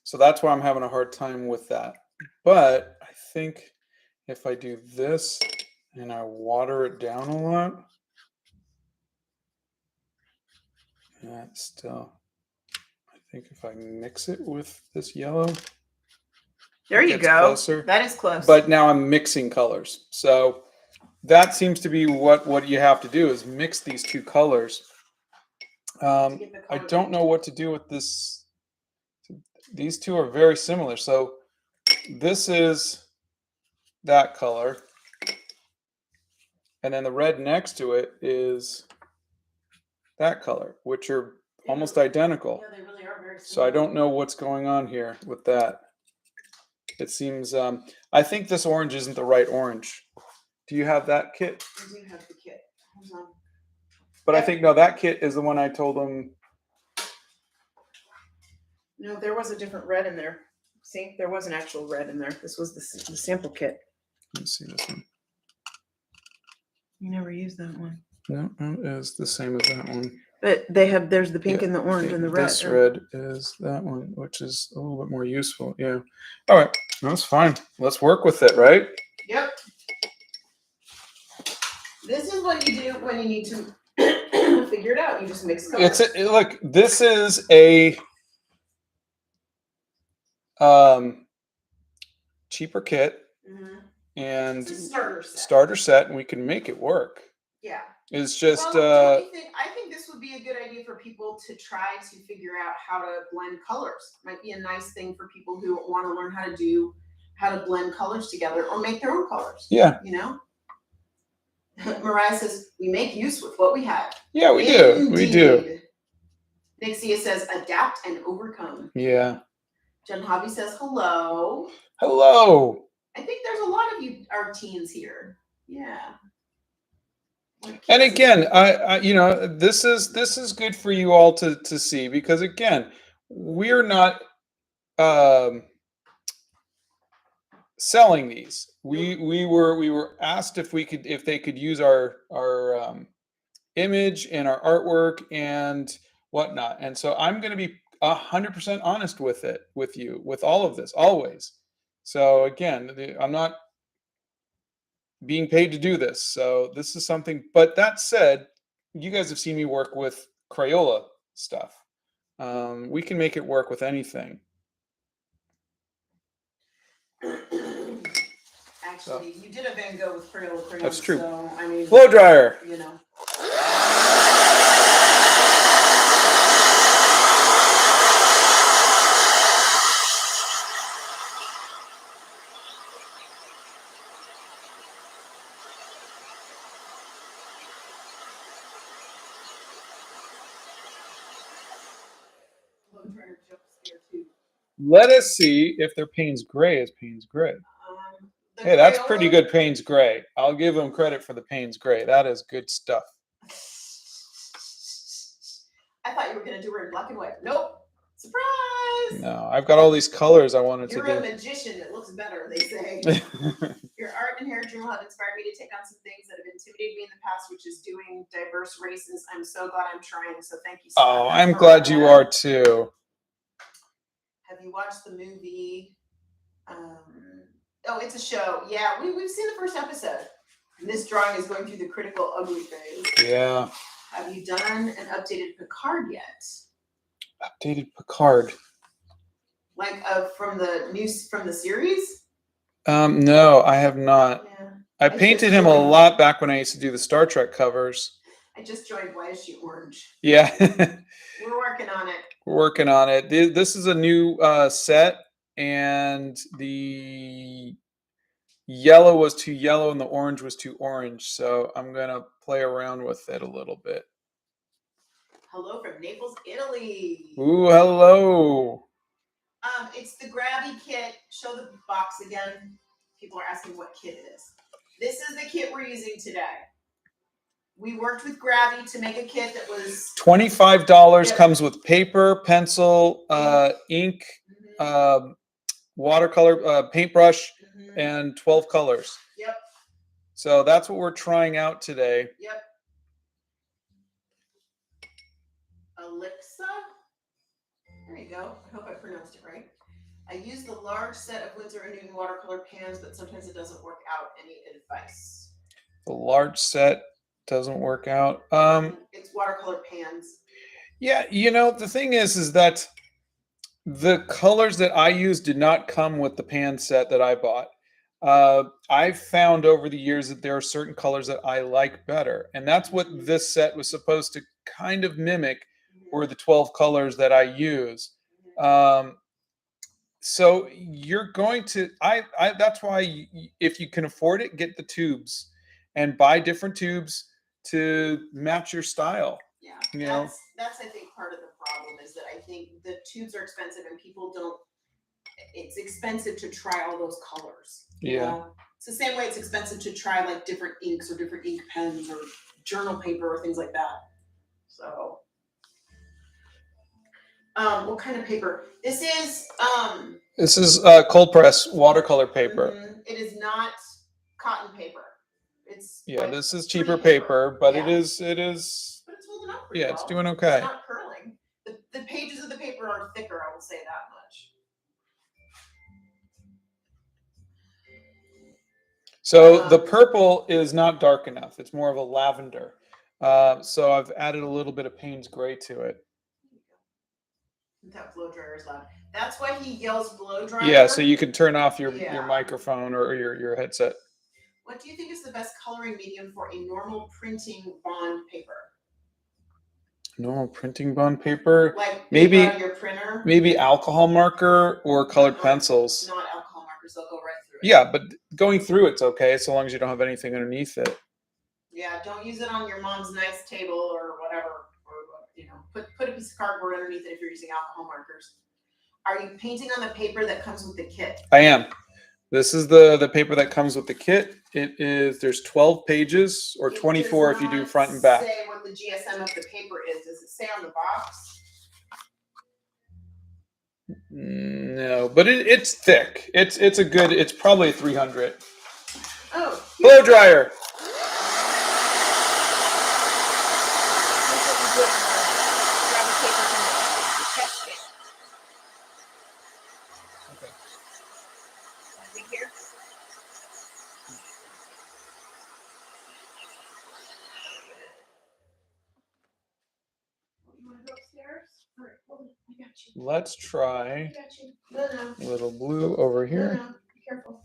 So that's why I'm having a hard time with that. But I think if I do this and I water it down a lot, that's still, I think if I mix it with this yellow, there you go. Closer. That is close. But now I'm mixing colors. So that seems to be what you have to do, is mix these two colors. I don't know what to do with this. These two are very similar. So this is that color. And then the red next to it is that color, which are almost identical. Yeah, they really are very similar. So I don't know what's going on here with that. It seems, I think this orange isn't the right orange. Do you have that kit? I do have the kit. Hold on. But I think, no, that kit is the one I told them. No, there was a different red in there. See, there was an actual red in there. This was the sample kit. Let me see this one. You never used that one. No, it is the same as that one. But they have, there's the pink and the orange and the red. This red is that one, which is a little bit more useful. Yeah. All right. That's fine. Let's work with it, right? Yep. This is what you do when you need to figure it out. You just mix colors. Look, this is a cheaper kit. Mm-hmm. And it's a starter set, and we can make it work. Yeah. It's just I think this would be a good idea for people to try to figure out how to blend colors. Might be a nice thing for people who want to learn how to blend colors together or make their own colors. Yeah. You know? Mariah says, we make use with what we have. Yeah, we do. We do. Nixia says, adapt and overcome. Yeah. Jen Hobby says, hello. Hello. I think there's a lot of you, our teens here. Yeah. And again, I this is good for you all to see, because again, we're not selling these. We were asked if they could use our image and our artwork and whatnot. And so I'm going to be 100% honest with you, with all of this, always. So again, I'm not being paid to do this. So this is something, but that said, you guys have seen me work with Crayola stuff. We can make it work with anything. Actually, you did a Van Gogh with Crayola crayons. That's true. So, I mean, blow dryer. You know. Blow dryer jump scare too. Let us see if their Payne's Gray is Payne's Gray. Hey, that's pretty good Payne's Gray. I'll give them credit for the Payne's Gray. That is good stuff. I thought you were going to do her in black and white. Nope. Surprise! No, I've got all these colors I wanted You're to do. a magician that looks better, they say. Your art and hair journal have inspired me to take on some things that have intimidated me in the past, which is doing diverse races. I'm so glad I'm trying, so thank you so much. Oh, I'm glad you are too. Have you watched the movie? Oh, it's a show. Yeah, we've seen the first episode. And this drawing is going through the critical ugly phase. Yeah. Have you done an updated Picard yet? Updated Picard. Like from the series? No, I have not. Yeah. I painted him a lot back when I used to do the Star Trek covers. I just joined Why Is She Orange? Yeah. We're working on it. We're working on it. This is a new set, and the yellow was too yellow and the orange was too orange. So I'm going to play around with it a little bit. Hello from Naples, Italy. Ooh, hello. It's the Grabie kit. Show the box again. People are asking what kit it is. This is the kit we're using today. We worked with Grabie to make a kit that was $25. Comes with paper, pencil, ink, watercolor, paintbrush, and 12 colors. Yep. So that's what we're trying out today. Yep. Alexa. There you go. I hope I pronounced it right. I use the large set of Winsor & Newton watercolor pans, but sometimes it doesn't work out. Any advice? The large set doesn't work out. It's watercolor pans. Yeah, the thing is that the colors that I use did not come with the pan set that I bought. I've found over the years that there are certain colors that I like better, and that's what this set was supposed to kind of mimic, were the 12 colors that I use. So you're going to, that's why if you can afford it, get the tubes and buy different tubes to match your style. Yeah, that's I think part of the problem is that I think the tubes are expensive and people don't. It's expensive to try all those colors. Yeah, it's the same way it's expensive to try like different inks or different ink pens or journal paper or things like that. So, what kind of paper? This is cold press watercolor paper. It is not cotton paper. It's this is cheaper paper, but it is. But it's holding up pretty well. It's doing okay. It's not curling. The pages of the paper are thicker. I will say that much. So the purple is not dark enough. It's more of a lavender. So I've added a little bit of Payne's Gray to it. That blow dryer is loud. That's why he yells blow dryer. Yeah, so you can turn off your microphone or your headset. What do you think is the best coloring medium for a normal printing bond paper? Normal printing bond paper? Like maybe your printer? Maybe alcohol marker or colored pencils. Not alcohol markers, they'll go right through it. Yeah, but going through it's okay so long as you don't have anything underneath it. Yeah, don't use it on your mom's nice table or whatever. Or put a piece of cardboard underneath it if you're using alcohol markers. Are you painting on the paper that comes with the kit? I am. This is the paper that comes with the kit. There's 12 pages or 24 if you do front and back. It does not say what the GSM of the paper is. Does it say on the box? No, but it's thick. It's probably a 300. Oh. Blow dryer. let's try I got you. No. a little blue over here. No. Be careful.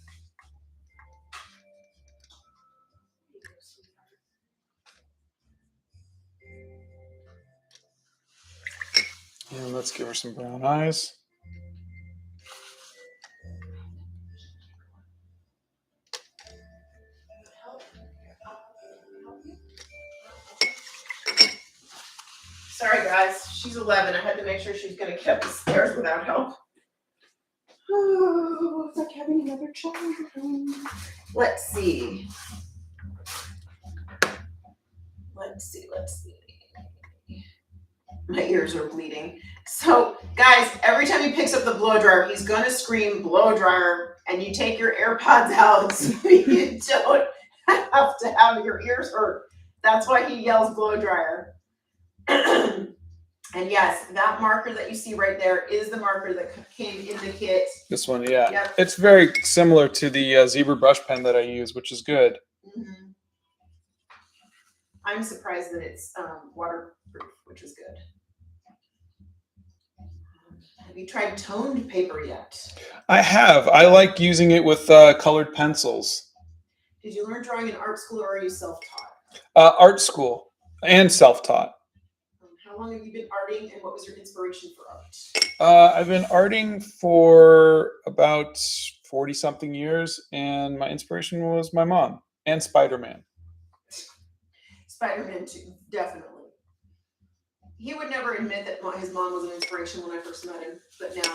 And let's give her some brown eyes. Sorry, guys. She's 11. I had to make sure she's going to get up the stairs without help. Oh, it's like having another child. Let's see. My ears are bleeding. So, guys, every time he picks up the blow dryer, he's going to scream blow dryer, and you take your AirPods out so you don't have to have your ears hurt. That's why he yells blow dryer. And yes, that marker that you see right there is the marker that came in the kit. This one, yeah. Yep. It's very similar to the zebra brush pen that I use, which is good. Mm-hmm. I'm surprised that it's waterproof, which is good. Have you tried toned paper yet? I have. I like using it with colored pencils. Did you learn drawing in art school, or are you self-taught? Art school and self-taught. How long have you been arting, and what was your inspiration for art? I've been arting for about 40-something years, and my inspiration was my mom and Spider-Man. Spider-Man too, definitely. He would never admit that his mom was an inspiration when I first met him, but now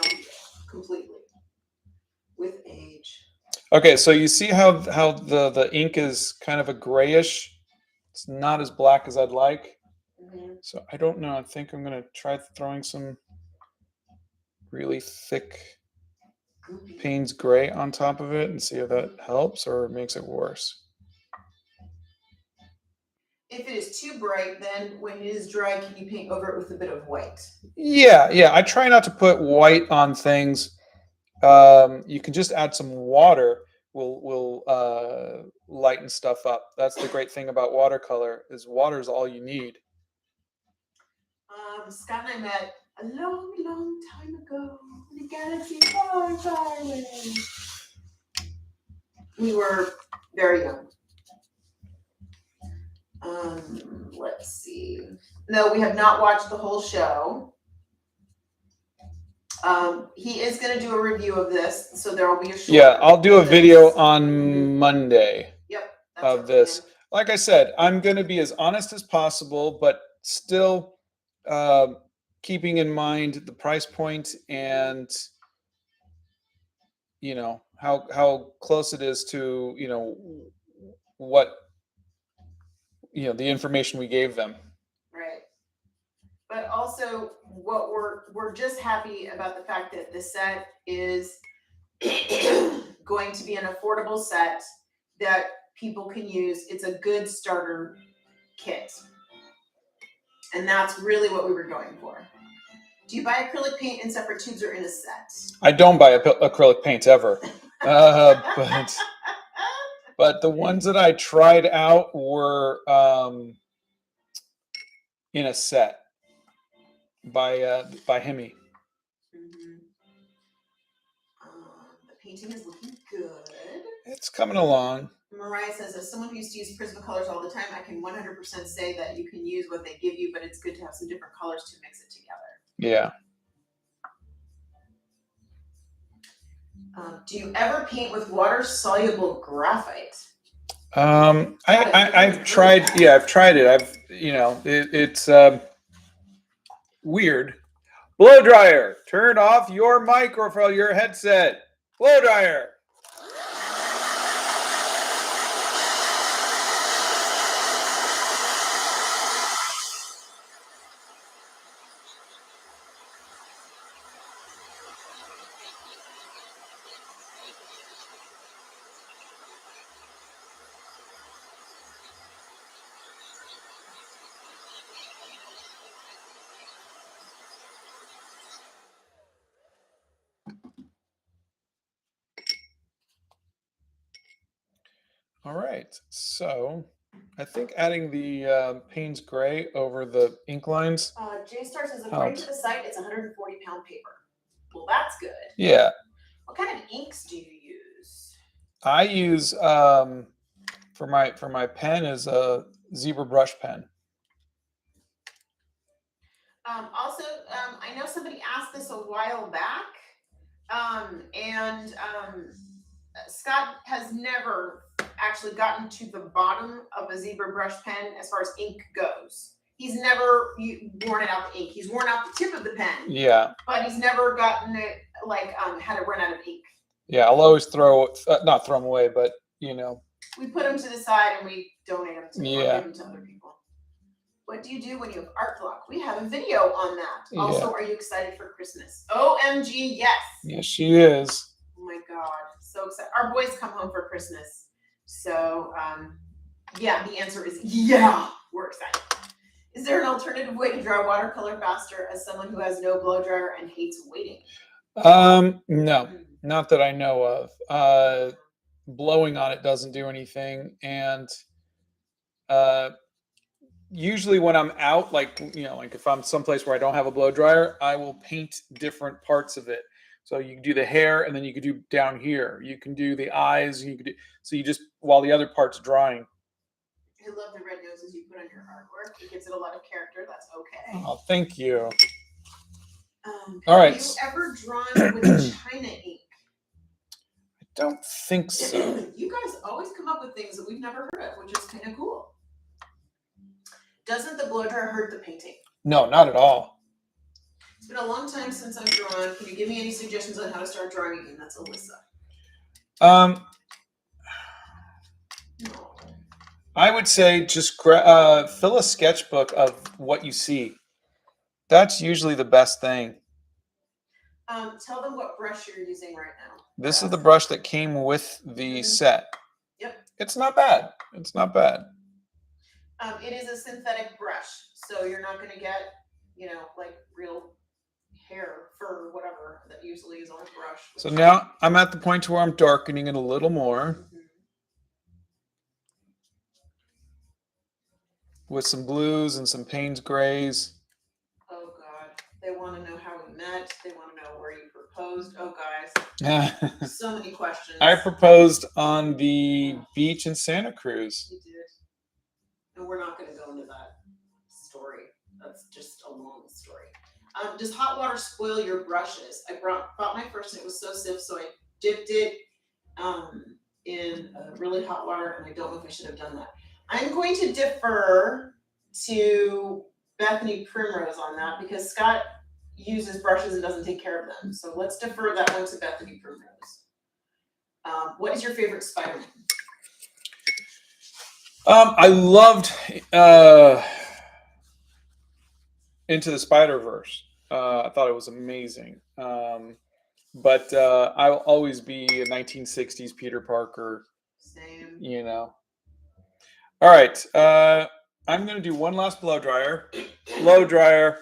completely. With age. Okay, so you see how the ink is kind of a grayish. It's not as black as I'd like. Mm-hmm. So I don't know. I think I'm gonna try throwing some really thick Payne's gray on top of it and see if that helps or makes it worse. If it is too bright, then when it is dry, can you paint over it with a bit of white? Yeah. I try not to put white on things. You can just add some water. Will lighten stuff up. That's the great thing about watercolor is water is all you need. Scott and I met a long, long time ago in a galaxy far, far away. We were very young. Let's see. No, we have not watched the whole show. He is going to do a review of this, so there will be a short. Yeah, I'll do a video on Monday. Yep. Of this. Like I said, I'm going to be as honest as possible, but still keeping in mind the price point and how close it is to what the information we gave them. Right. But also, what we're just happy about the fact that the set is going to be an affordable set that people can use. It's a good starter kit. And that's really what we were going for. Do you buy acrylic paint in separate tubes or in a set? I don't buy acrylic paints ever. But the ones that I tried out were in a set by Hemi. Mm-hmm. The painting is looking good. It's coming along. Mariah says, as someone who used to use Prismacolors all the time, I can 100% say that you can use what they give you, but it's good to have some different colors to mix it together. Yeah. Do you ever paint with water-soluble graphite? I've tried. Yeah, I've tried it. It's weird. Blow dryer. Turn off your microphone, your headset. Blow dryer. All right, so I think adding the Payne's Gray over the ink lines. J Star says, according to the site, it's 140-pound paper. Well, that's good. Yeah. What kind of inks do you use? I use for my pen is a zebra brush pen. Also, I know somebody asked this a while back, and Scott has never actually gotten to the bottom of a zebra brush pen as far as ink goes. He's never worn it out the ink. He's worn out the tip of the pen. Yeah. But he's never gotten it had it run out of ink. Yeah, I'll always not throw them away, but we put them to the side and we donate them to yeah. Or give them to other people. What do you do when you have art block? We have a video on that. Yeah. Also, are you excited for Christmas? OMG, yes. Yes, she is. Oh my God, so excited. Our boys come home for Christmas. So, yeah, the answer is yeah, we're excited. Is there an alternative way to dry watercolor faster as someone who has no blow dryer and hates waiting? No, not that I know of. Blowing on it doesn't do anything. And usually when I'm out, like if I'm someplace where I don't have a blow dryer, I will paint different parts of it. So you can do the hair, and then you could do down here. You can do the eyes. You could do, so you just while the other part's drying. I love the red noses you put on your artwork. It gives it a lot of character. That's okay. Oh, thank you. All right. Have you ever drawn with China ink? I don't think so. You guys always come up with things that we've never heard of, which is kind of cool. Doesn't the blow dryer hurt the painting? No, not at all. It's been a long time since I've drawn. Can you give me any suggestions on how to start drawing again? That's Alyssa. No. I would say just fill a sketchbook of what you see. That's usually the best thing. Tell them what brush you're using right now. This is the brush that came with the set. Yep. It's not bad. It's not bad. It is a synthetic brush, so you're not going to get, like real hair, fur, whatever that usually is on a brush. So now I'm at the point where I'm darkening it a little more. With some blues and some Payne's Grays. Oh God, they want to know how we met. They want to know where you proposed. Oh guys, so many questions. I proposed on the beach in Santa Cruz. You did, and we're not going to go into that story. That's just a long story. Does hot water spoil your brushes? I bought my first and it was so stiff, so I dipped it in really hot water, and I don't know if I should have done that. I'm going to defer to Bethany Primrose on that because Scott uses brushes and doesn't take care of them. So let's defer that one to Bethany Primrose. What is your favorite Spider-Man? I loved Into the Spider-Verse. I thought it was amazing. But I'll always be a 1960s Peter Parker. Same. All right. I'm going to do one last blow dryer. Blow dryer.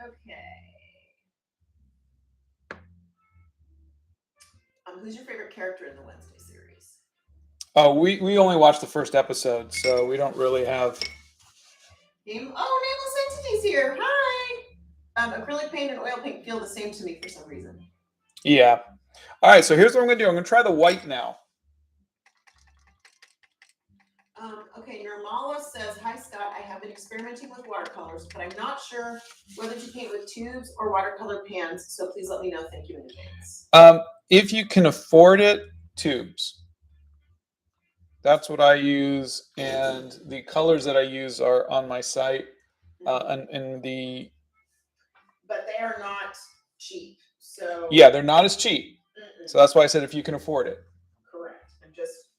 Okay. Who's your favorite character in the Wednesday series? Oh, we only watched the first episode, so we don't really have. Nameless Entities here. Hi. Acrylic paint and oil paint feel the same to me for some reason. Yeah. All right. So here's what I'm going to do. I'm going to try the white now. Okay, Nirmala says, hi Scott, I have been experimenting with watercolors, but I'm not sure whether to paint with tubes or watercolor pans, so please let me know. Thank you in advance. If you can afford it, tubes. That's what I use, and the colors that I use are on my site. But they are not cheap, so... Yeah, they're not as cheap. So that's why I said if you can afford it. Correct.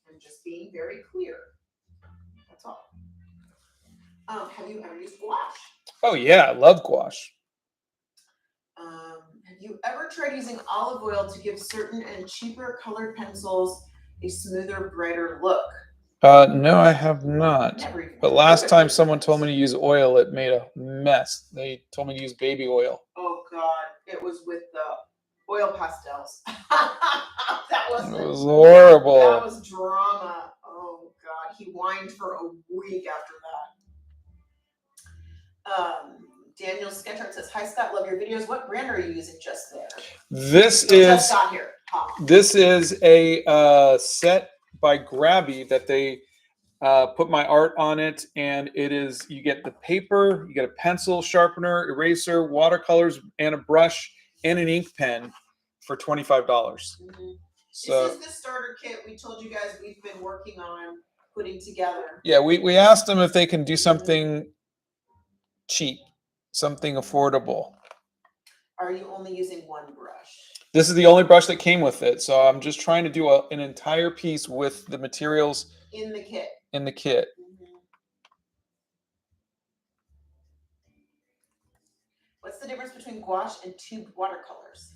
I'm just being very clear. That's all. Have you ever used gouache? Oh yeah, I love gouache. Have you ever tried using olive oil to give certain and cheaper colored pencils a smoother, brighter look? No, I have not. Never even But heard last of time it. someone told me to use oil, it made a mess. They told me to use baby oil. Oh God, it was with the oil pastels. That was It was horrible. That was drama. Oh God, he whined for a week after that. Daniel Sketchart says, "Hi Scott, love your videos. What brand are you using just there?" This Just got here. This is a set by Grabie that they put my art on it, and it is, you get the paper, you get a pencil, sharpener, eraser, watercolors, and a brush and an ink pen for $25. Mm-hmm. So this is the starter kit we told you guys we've been working on putting together. yeah, we asked them if they can do something cheap, something affordable. Are you only using one brush? This is the only brush that came with it, so I'm just trying to do an entire piece with the materials in the kit. Mm-hmm. What's the difference between gouache and tubed watercolors?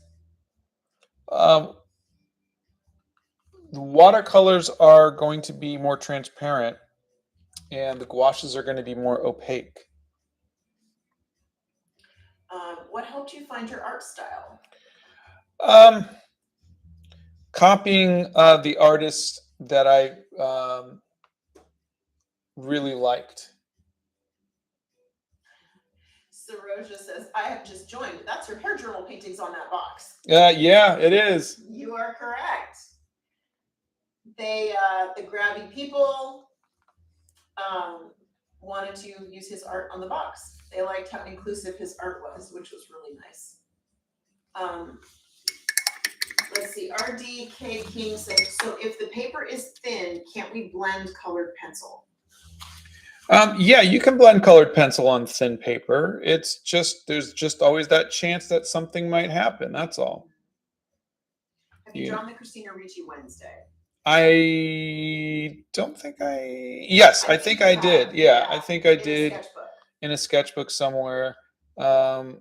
The watercolors are going to be more transparent, and the gouaches are going to be more opaque. What helped you find your art style? Copying the artists that I really liked. Saroja says, "I have just joined. That's your hair journal paintings on that box." Yeah, it is. You are correct. They, the Grabie people, wanted to use his art on the box. They liked how inclusive his art was, which was really nice. Let's see. RDK King said, "So if the paper is thin, can't we blend colored pencil?" Yeah, you can blend colored pencil on thin paper. It's just, there's just always that chance that something might happen. That's all. Have you drawn the Christina Ricci Wednesday? I don't think yes, I think I did. Yeah, I think I did in a sketchbook somewhere. Yeah.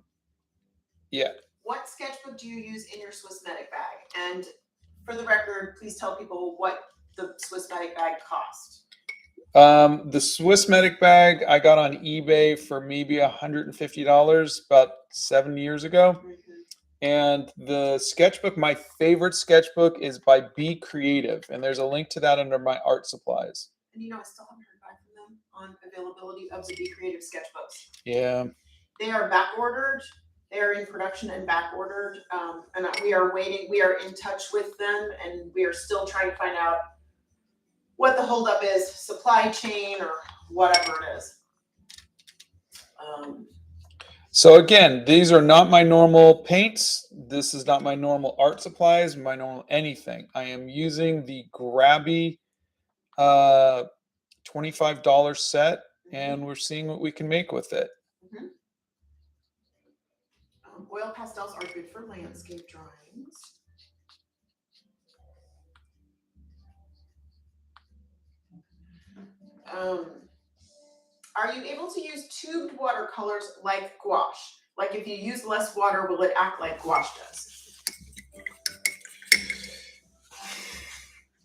What sketchbook do you use in your Swissmatic bag? And for the record, please tell people what the Swissmatic bag cost. The Swissmatic bag I got on eBay for maybe $150 about 7 years ago. Mm-hmm. And the sketchbook, my favorite sketchbook, is by Be Creative, and there's a link to that under my art supplies. And I still haven't heard back from them on availability of the Be Creative sketchbooks. Yeah. They are back ordered. They are in production and back ordered, and we are waiting. We are in touch with them, and we are still trying to find out what the holdup is, supply chain or whatever it is. So again, these are not my normal paints. This is not my normal art supplies, my normal anything. I am using the Grabie $25 set, and we're seeing what we can make with it. Mm-hmm. Oil pastels are good for landscape drawings. Are you able to use tubed watercolors like gouache? Like if you use less water, will it act like gouache does?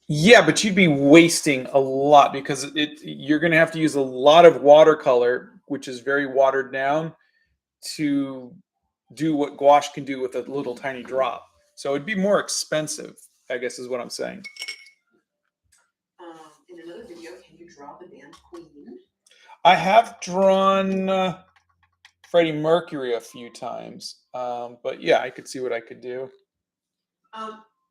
Yeah, but you'd be wasting a lot because you're going to have to use a lot of watercolor, which is very watered down, to do what gouache can do with a little tiny drop. So it'd be more expensive, I guess is what I'm saying. In another video, can you draw the band Queen? I have drawn Freddie Mercury a few times, but yeah, I could see what I could do.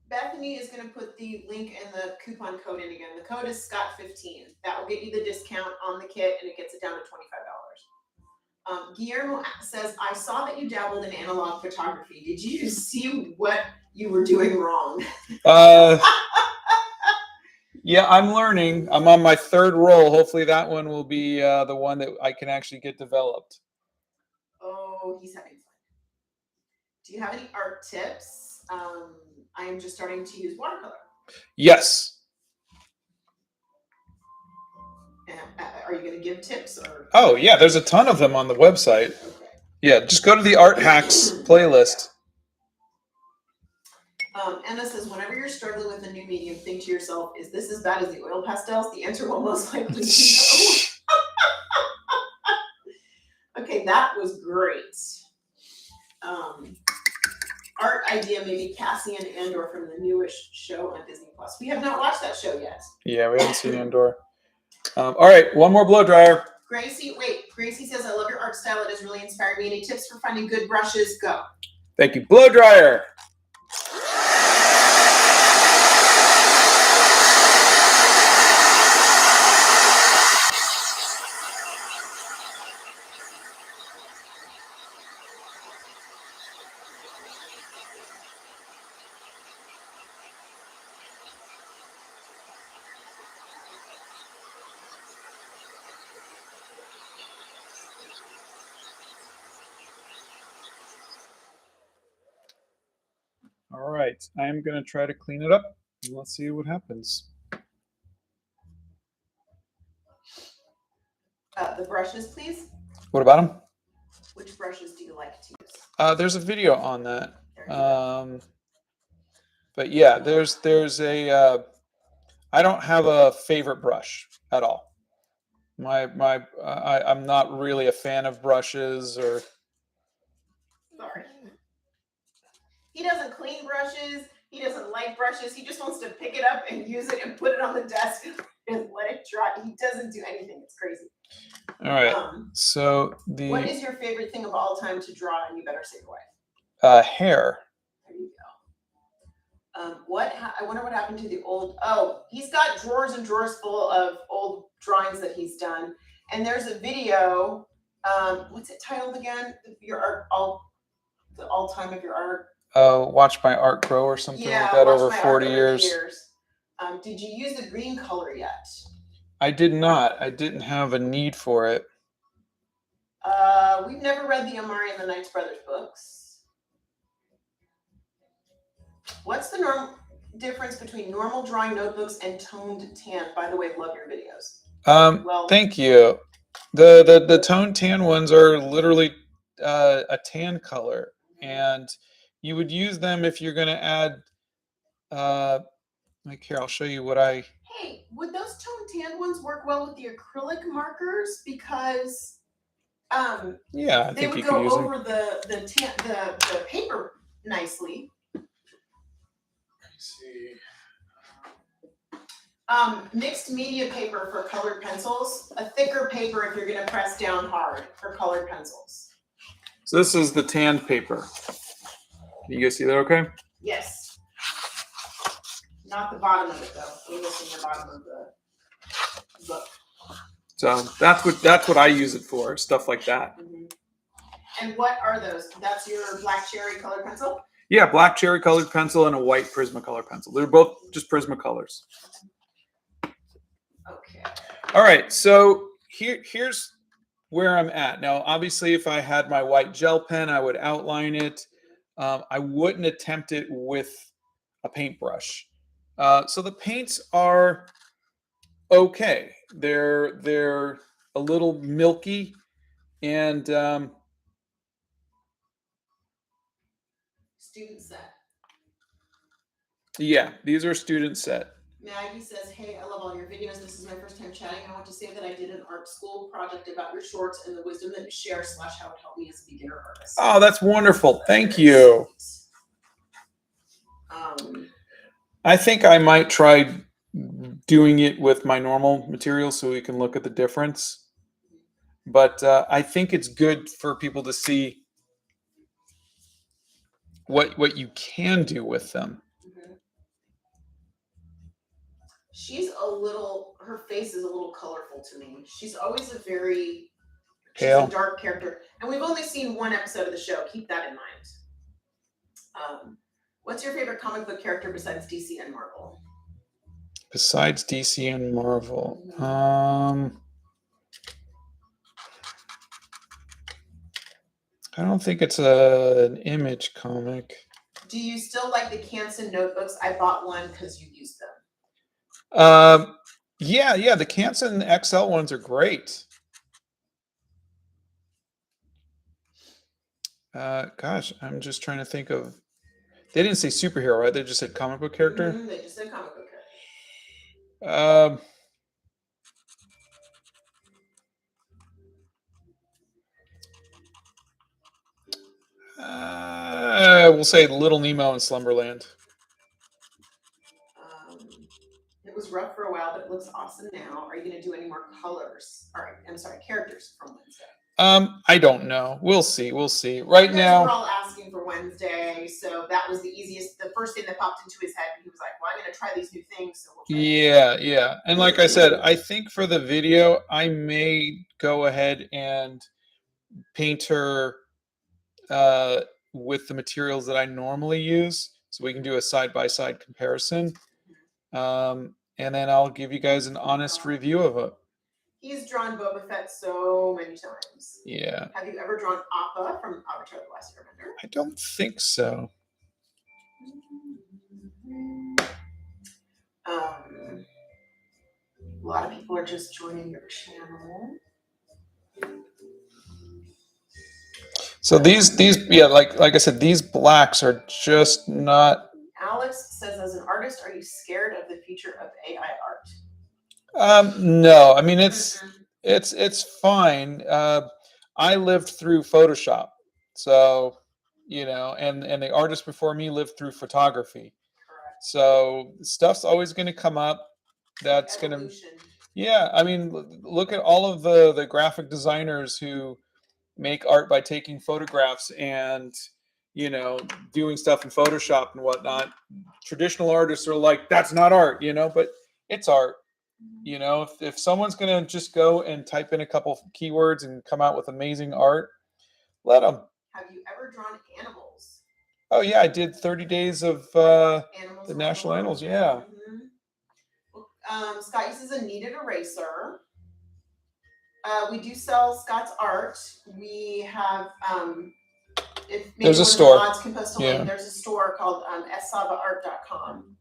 Bethany is going to put the link and the coupon code in again. The code is Scott15. That will get you the discount on the kit, and it gets it down to $25. Guillermo says, "I saw that you dabbled in analog photography. Did you see what you were doing wrong?" Yeah, I'm learning. I'm on my third roll. Hopefully that one will be the one that I can actually get developed. Oh, he's having fun. Do you have any art tips? I am just starting to use watercolor. Yes. are you going to give tips or? Oh yeah, there's a ton of them on the website. Okay. Yeah, just go to the Art Hacks playlist. Emma says, whenever you're struggling with a new medium, think to yourself, is this as bad as the oil pastels? The answer will most likely be no. Okay, that was great. Art idea, maybe Cassian Andor from the newish show on Disney Plus. We have not watched that show yet. Yeah, we haven't seen Andor. All right, one more blow dryer. Gracie says, I love your art style. It has really inspired me. Any tips for finding good brushes? Go. Thank you. Blow dryer. All right, I am going to try to clean it up. Let's see what happens. The brushes, please. What about them? Which brushes do you like to use? There's a video on that. But yeah, there's a. I don't have a favorite brush at all. I'm not really a fan of brushes or. Sorry. He doesn't clean brushes. He doesn't like brushes. He just wants to pick it up and use it and put it on the desk and let it dry. He doesn't do anything. It's crazy. All right. So what is your favorite thing of all time to draw? And you better say away. Hair. There you go. I wonder what happened to the old. Oh, he's got drawers and drawers full of old drawings that he's done. And there's a video. What's it titled again? Your art, the all time of your art. Watch my art grow or something like that over 40 years. Did you use the green color yet? I did not. I didn't have a need for it. We've never read the Amari and the Knights Brothers books. What's the difference between normal drawing notebooks and toned tan? By the way, love your videos. Thank you. The toned tan ones are literally a tan color, and you would use them if you're going to add. Like here, I'll show you what I. Hey, would those toned tan ones work well with the acrylic markers? Because yeah, I they think would you could go use over the paper nicely. Let's see. Mixed media paper for colored pencils. A thicker paper if you're going to press down hard for colored pencils. So this is the tanned paper. Can you guys see that okay? Yes. Not the bottom of it, though. We're missing the bottom of the book. So that's what I use it for, stuff like that. Mm-hmm. And what are those? That's your black cherry colored pencil? Yeah, black cherry colored pencil and a white Prismacolor pencil. They're both just Prismacolors. Okay. All right, so here's where I'm at. Now, obviously, if I had my white gel pen, I would outline it. I wouldn't attempt it with a paintbrush. So the paints are okay. They're a little milky, and student set. Yeah, these are student set. Maggie says, hey, I love all your videos. This is my first time chatting. I want to say that I did an art school project about your shorts and the wisdom that you share / how it helped me as a beginner artist. Oh, that's wonderful. Thank you. I think I might try doing it with my normal material so we can look at the difference. But I think it's good for people to see what you can do with them. She's her face is a little colorful to me. She's always she's a dark character. And we've only seen one episode of the show. Keep that in mind. What's your favorite comic book character besides DC and Marvel? Besides DC and Marvel? I don't think it's an Image comic. Do you still like the Canson notebooks? I bought one because you used them. Yeah, the Canson XL ones are great. Gosh, I'm just trying to think of. They didn't say superhero, right? They just said comic book character. They just said comic book character. We'll say Little Nemo in Slumberland. It was rough for a while, but it looks awesome now. Are you going to do any more colors? All right, I'm sorry, characters from Wednesday. I don't know. We'll see. Right now, we're all asking for Wednesday, so that was the easiest. The first thing that popped into his head, and he was like, "Well, I'm going to try these new things." So we'll yeah. And like I said, I think for the video, I may go ahead and paint her with the materials that I normally use, so we can do a side-by-side comparison. And then I'll give you guys an honest review of it. He's drawn Boba Fett so many times. Yeah. Have you ever drawn Appa from Avatar: The Last Airbender? I don't think so. A lot of people are just joining your channel. So these yeah, like I said, these blacks are just not. Alex says, as an artist, are you scared of the future of AI art? No, I mean it's fine. I lived through Photoshop, so and the artists before me lived through photography. Correct. So stuff's always going to come up. That's going to, yeah. I mean, look at all of the graphic designers who make art by taking photographs and doing stuff in Photoshop and whatnot. Traditional artists are like, that's not art, but it's art. If someone's going to just go and type in a couple keywords and come out with amazing art, let them. Have you ever drawn animals? Oh yeah, I did 30 days of the national animals. Yeah. Scott uses a kneaded eraser. We do sell Scott's art. We have if maybe there's a store. Can post a link. There's a store called savaart.com.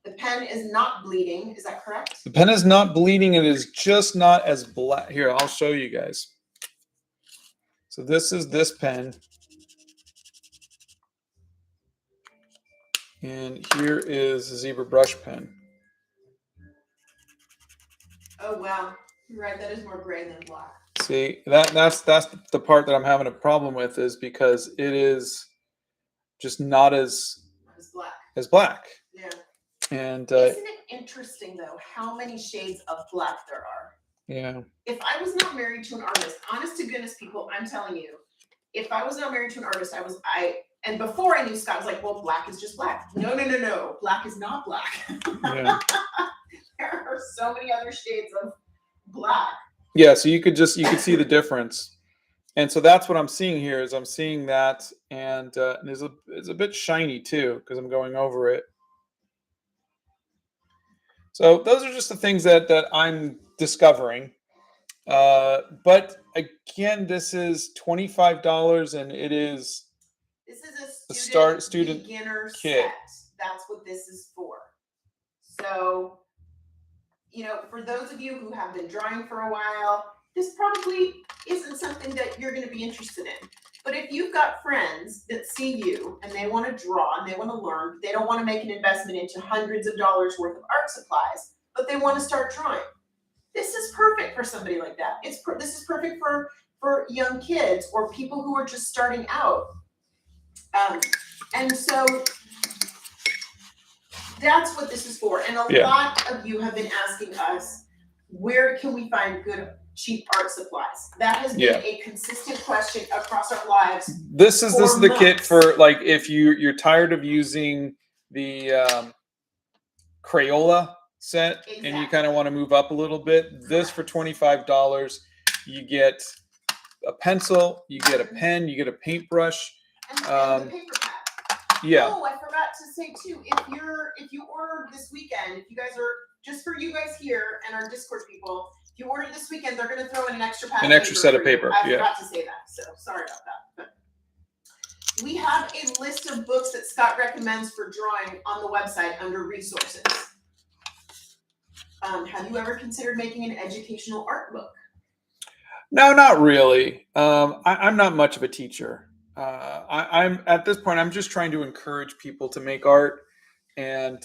The pen is not bleeding. Is that correct? The pen is not bleeding. It is just not as black. Here, I'll show you guys. So this is this pen. And here is a zebra brush pen. Oh, wow. You're right. That is more gray than black. See, that's the part that I'm having a problem with, is because it is just not as black. Yeah. And isn't it interesting though how many shades of black there are? Yeah. If I was not married to an artist, honest to goodness, people, I'm telling you, if I was not married to an artist, and before I knew Scott, I was like, well, black is just black. No. Black is not black. Yeah. There are so many other shades of black. Yeah, so you could see the difference. And so that's what I'm seeing here, is I'm seeing that, and it's a bit shiny too, because I'm going over it. So those are just the things that I'm discovering. But again, this is $25, and it is. This is a student beginner kit. Set. That's what this is for. So, for those of you who have been drawing for a while, this probably isn't something that you're going to be interested in. But if you've got friends that see you and they want to draw and they want to learn, they don't want to make an investment into hundreds of dollars worth of art supplies, but they want to start drawing. This is perfect for somebody like that. This is perfect for young kids or people who are just starting out. And so that's what this is for. And a lot of you have been asking us, where can we find good, cheap art supplies? That has been a consistent question across our lives. This is the kit for, like, if you're tired of using the Crayola set and you kind of want to move up a little bit. This for $25, you get a pencil, you get a pen, you get a paintbrush, and the paper pad. Yeah. Oh, I forgot to say too, if you order this weekend, if you guys are, just for you guys here and our Discord people, if you order this weekend, they're going to throw in an extra pad. An extra set of paper. I forgot to say that, so sorry about that. But we have a list of books that Scott recommends for drawing on the website under resources. Have you ever considered making an educational art book? No, not really. I'm not much of a teacher. I'm at this point. I'm just trying to encourage people to make art, and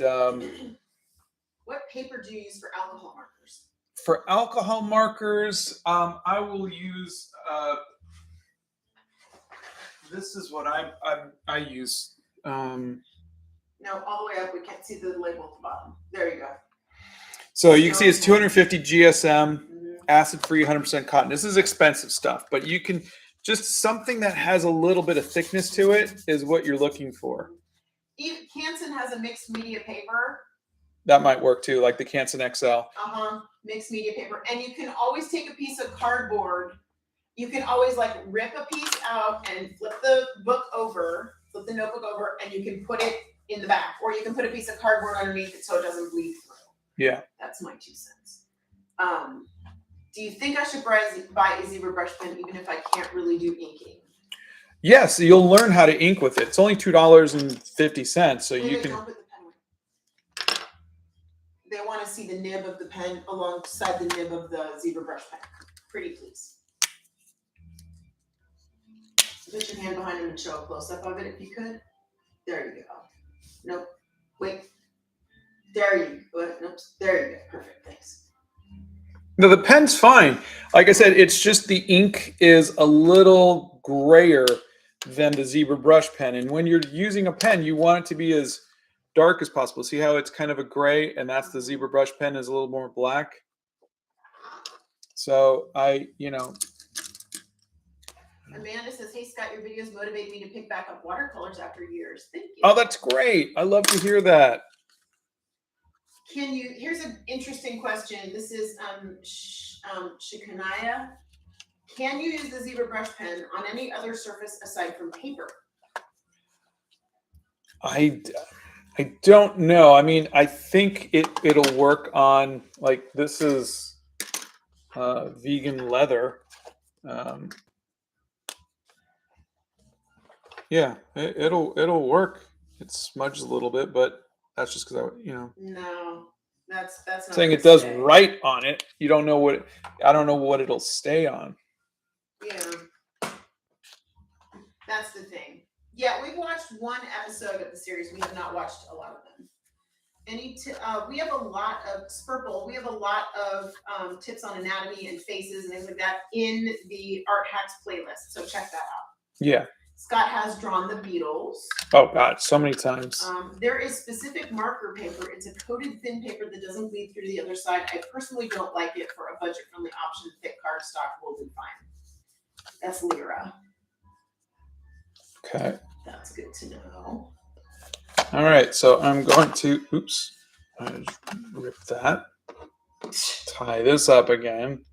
What paper do you use for alcohol markers? for alcohol markers, I will use. This is what I use. No, all the way up. We can't see the label at the bottom. There you go. So you can see it's 250 GSM, Mhm. acid-free, 100% cotton. This is expensive stuff, but you can just something that has a little bit of thickness to it is what you're looking for. Even Canson has a mixed media paper. That might work too, like the Canson XL. Mixed media paper. And you can always take a piece of cardboard. You can always like rip a piece out and flip the notebook over, and you can put it in the back. Or you can put a piece of cardboard underneath it so it doesn't bleed through. Yeah. That's my 2 cents. Do you think I should buy a zebra brush pen even if I can't really do inking? Yes, you'll learn how to ink with it. It's only $2.50, so you can. Don't put the pen away. They want to see the nib of the pen alongside the nib of the zebra brush pen. Pretty please. Put your hand behind him and show a close-up of it if you could. There you go. Nope. Wait. There you go. Nope. There you go. Perfect. Thanks. No, the pen's fine. Like I said, it's just the ink is a little grayer than the zebra brush pen. And when you're using a pen, you want it to be as dark as possible. See how it's kind of a gray, and that's the zebra brush pen is a little more black. So Amanda says, "Hey Scott, your videos motivated me to pick back up watercolors after years. Thank you." Oh, that's great. I love to hear that. Here's an interesting question. This is Shikanaya. Can you use the zebra brush pen on any other surface aside from paper? I don't know. I mean, I think it'll work on, like, this is vegan leather. Yeah, it'll work. It smudges a little bit, but that's just because No, that's not saying it does right on it. You don't know what I don't know what it'll stay on. Yeah, that's the thing. Yeah, we've watched one episode of the series. We have not watched a lot of them. We have a lot of Spurple. We have a lot of tips on anatomy and faces and things like that in the Art Hacks playlist. So check that out. Yeah. Scott has drawn the Beatles. Oh God, so many times. There is specific marker paper. It's a coated thin paper that doesn't bleed through to the other side. I personally don't like it for a budget-friendly option. Thick cardstock will do fine. That's Lyra. Okay. That's good to know. All right, so I'm going to, I just ripped that. Tie this up again. Do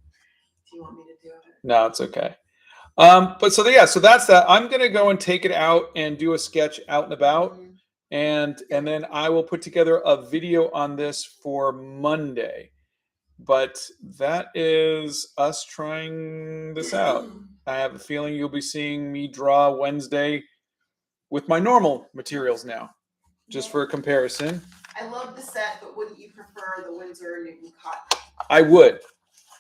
you want me to do it? No, it's okay. So that's that. I'm gonna go and take it out and do a sketch out and about, and then I will put together a video on this for Monday. But that is us trying this out. I have a feeling you'll be seeing me draw Wednesday with my normal materials now, just for a comparison. I love the set, but wouldn't you prefer the Winsor Newton Cotton? I would.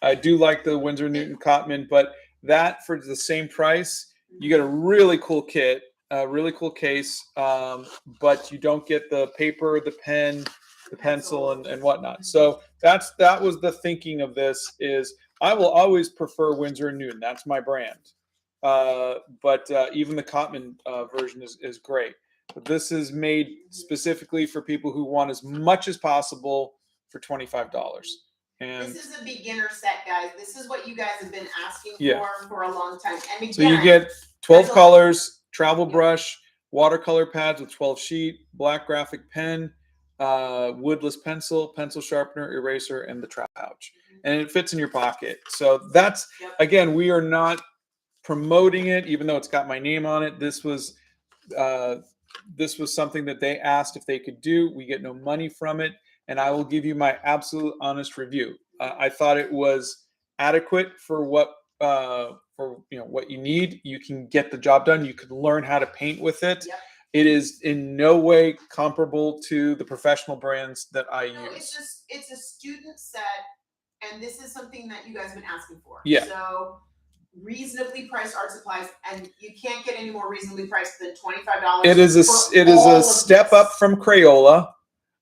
I do like the Winsor Newton Cotman, but that for the same price, you get a really cool kit, a really cool case, but you don't get the paper, the pen, the pencil, and whatnot. So that was the thinking of this. Is I will always prefer Winsor & Newton. That's my brand. But even the Cotman version is great. But this is made specifically for people who want as much as possible for $25. And this is a beginner set, guys. This is what you guys have been asking for a long time. And again, so you get 12 colors, travel brush, watercolor pads with 12 sheet, black graphic pen, woodless pencil, pencil sharpener, eraser, and the trap pouch. And it fits in your pocket. So that's, again, we are not promoting it, even though it's got my name on it. This was something that they asked if they could do. We get no money from it. And I will give you my absolute honest review. I thought it was adequate for what what you need. You can get the job done. You can learn how to paint with it. It is in no way comparable to the professional brands that I No, use. it's a student set, and this is something that you guys have been asking for. Yeah. So reasonably priced art supplies, and you can't get any more reasonably priced than $25. It is a step up from Crayola,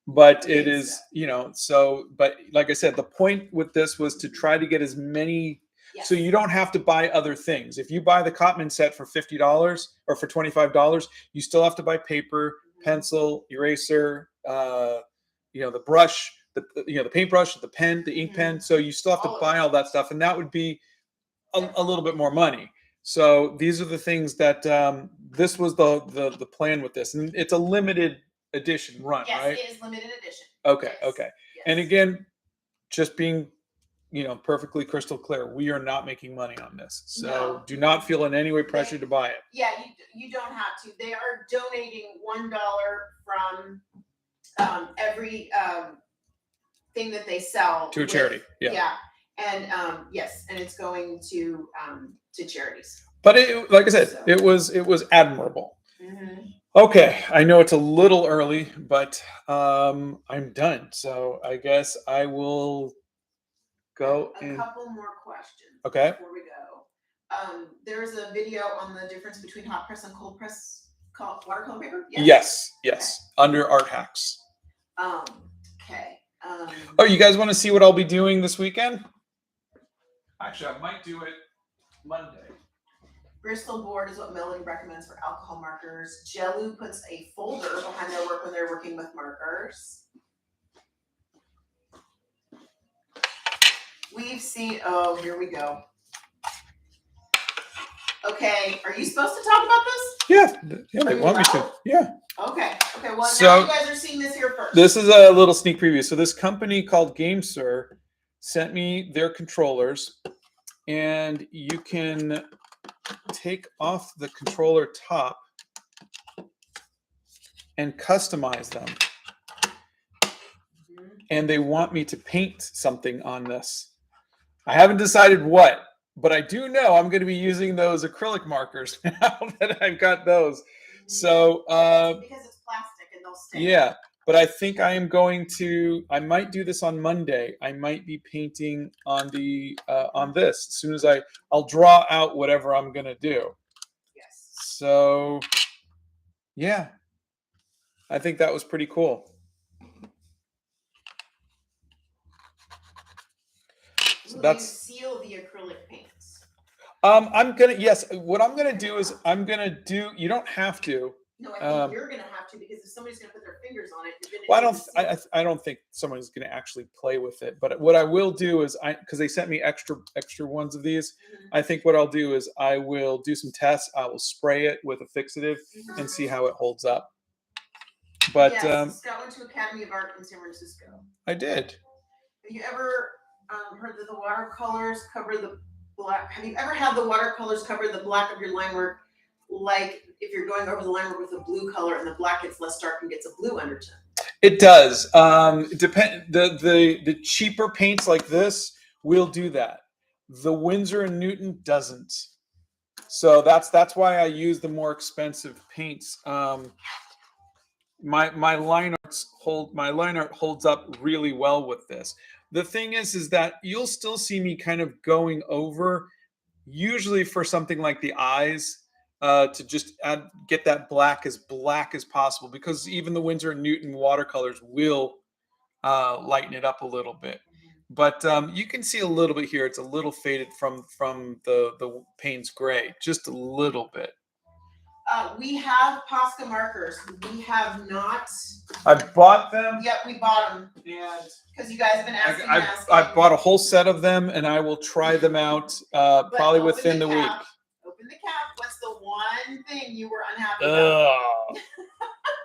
but it is, you know, so, but like I said, the point with this was to try to get as many, so you don't have to buy other things. If you buy the Cotman set for $50 or for $25, you still have to buy paper, pencil, eraser, you know, the brush, the paintbrush, the pen, the ink pen. So you still have to buy all that stuff, and that would be a little bit more money. So these are the things that this was the plan with this, and it's a limited edition run, right? Yes, it is limited edition. Okay, Yes. okay. Yes. And again, just being, you know, perfectly crystal clear, we are not making money on this, so No. do not feel in any way pressured to buy it. Yeah, you don't have to. They are donating $1 from every thing that they sell To a charity. Yeah. And yes, and it's going to charities. But it, like I said, So. it was admirable. Mm-hmm. Okay, I know it's a little early, but I'm done. So I guess I will go a couple more questions. Okay. Before we go, there's a video on the difference between hot press and cold press watercolor paper. Yes. Under Art Hacks. Okay. Oh, you guys want to see what I'll be doing this weekend? Actually, I might do it Monday. Bristol board is what Melody recommends for alcohol markers. Jellu puts a folder behind their work when they're working with markers. We've seen, oh, here we go. Okay, are you supposed to talk about this? Yeah, they want me to. Yeah. Okay, well, So, now you guys are seeing this here first. This is a little sneak preview. So this company called GameSir sent me their controllers, and you can take off the controller top and customize them. And they want me to paint something on this. I haven't decided what, but I do know I'm going to be using those acrylic markers now that I've got those. So because it's plastic and they'll stay. Yeah, but I think I might do this on Monday. I might be painting on this as soon as I'll draw out whatever I'm going to do. Yes. So yeah, I think that was pretty cool. So you seal the acrylic paints. What I'm gonna do is you don't have to. No, I think you're gonna have to, because if somebody's gonna put their fingers on it, I don't think somebody's gonna actually play with it. But what I will do is because they sent me extra ones of these, I think what I'll do is I will do some tests. I will spray it with a fixative and see how it holds up. But Scott went to Academy of Art in San Francisco. I did. Have you ever heard that the watercolors cover the black? Have you ever had the watercolors cover the black of your line work? Like if you're going over the line work with a blue color and the black gets less dark and gets a blue undertone. It does. The cheaper paints like this will do that. The Winsor & Newton doesn't. So that's why I use the more expensive paints. My line art holds up really well with this. The thing is that you'll still see me kind of going over, usually for something like the eyes, to just get that black as possible, because even the Winsor & Newton watercolors will lighten it up a little bit. But you can see a little bit here. It's a little faded from the Payne's Gray, just a little bit. We have Posca markers. We have not. I bought them. Yep, we bought them. And because you guys have been asking. I bought a whole set of them, and I will try them out probably within the week. Open the cap. What's the one thing you were unhappy about?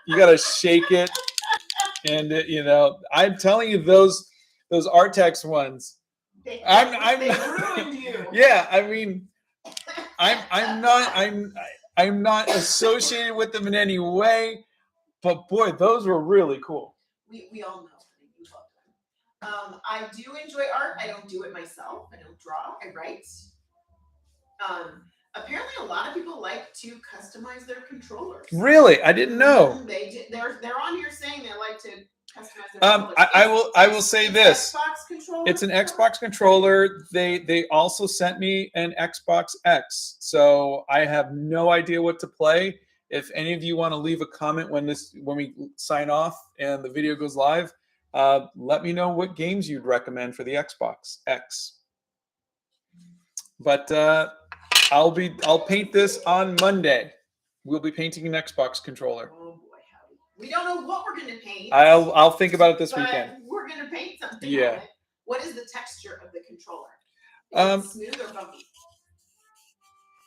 You gotta shake it, and I'm telling you, those Artex ones. They I'm ruined you. Yeah, I mean, I'm not associated with them in any way, but boy, those were really cool. We all know you love them. I do enjoy art. I don't do it myself. I don't draw. I write. Apparently, a lot of people like to customize their controllers. Really, I didn't know. They do. They're on here saying they like to customize their controllers. I will say this. Xbox controller. It's an Xbox controller. They also sent me an Xbox X, so I have no idea what to play. If any of you want to leave a comment when we sign off and the video goes live, let me know what games you'd recommend for the Xbox X. But I'll paint this on Monday. We'll be painting an Xbox controller. Oh boy, howdy. We don't know what we're gonna paint. I'll think about it this weekend. We're gonna paint something. Yeah. On it. What is the texture of the controller? Is it smooth or bumpy?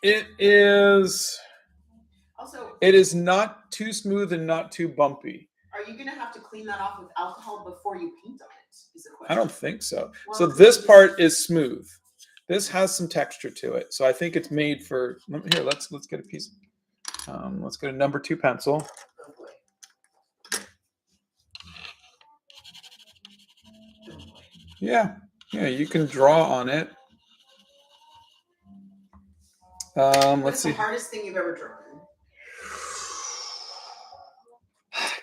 It is. Also, it is not too smooth and not too bumpy. Are you gonna have to clean that off with alcohol before you paint on it? Is the question. I don't think so. Well, so this part is smooth. This has some texture to it, so I think it's made for. Here, let's get a piece. Let's get a number 2 pencil. Oh boy. Oh boy. Yeah, you can draw on it. Let's see. What's the hardest thing you've ever drawn?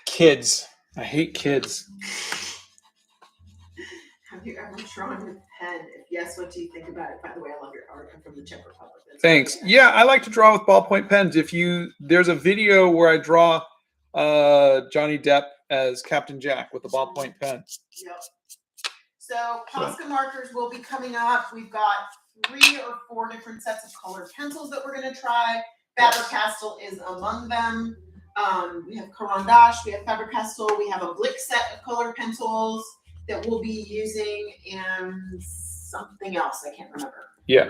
Kids. I hate kids. Have you ever drawn with pen? If yes, what do you think about it? By the way, I love your art. I'm from the Czech Republic. That's Thanks. Yeah, I like to draw with ballpoint pens. There's a video where I draw Johnny Depp as Captain Jack with a ballpoint pen. Yep. So Posca markers will be coming up. We've got 3 or 4 different sets of colored pencils that we're going to try. Faber-Castell is among them. We have Caran d'Ache, we have Faber-Castell, we have a Blick set of colored pencils that we'll be using, and something else I can't remember. Yeah.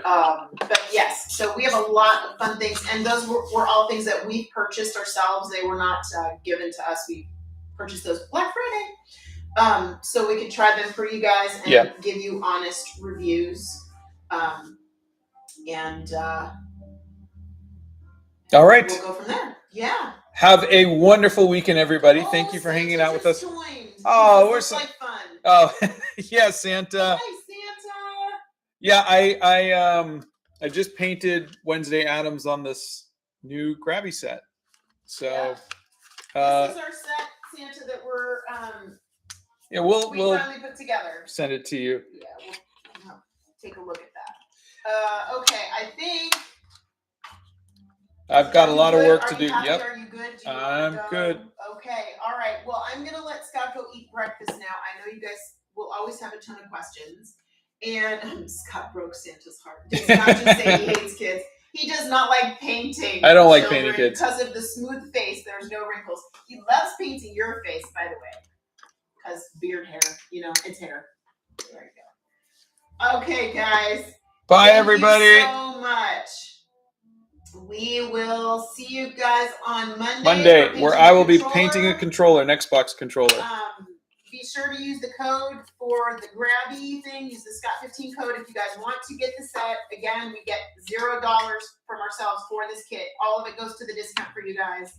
But yes, so we have a lot of fun things, and those were all things that we purchased ourselves. They were not given to us. We purchased those Black Friday, so we could try them for you guys and give you honest reviews. All right. We'll go from there. Yeah. Have a wonderful weekend, everybody. Thank you for hanging out with us. Joined. Oh, we're so like fun. Oh, yeah, Santa. Hi, Santa. Yeah, I just painted Wednesday Addams on this new Grabie set. So this is our set, Santa, that we're we'll finally put together. Send it to you. Yeah, we'll take a look at that. Okay, I think I've got a lot of work to do. Happy? Yep. Are you good? I'm good. Okay. All right. Well, I'm going to let Scott go eat breakfast now. I know you guys will always have a ton of questions. And Scott broke Santa's heart. Did Scott just say he hates kids? He does not like painting. I don't like painting kids. Because of the smooth face, there's no wrinkles. He loves painting your face, by the way. Because beard hair, it's hair. There you go. Okay, guys. Bye, everybody. Thank you so much. We will see you guys on Monday. Where I will be painting a controller, an Xbox controller. Be sure to use the code for the Grabie thing. Use the Scott15 code if you guys want to get the set. Again, we get $0 from ourselves for this kit. All of it goes to the discount for you guys.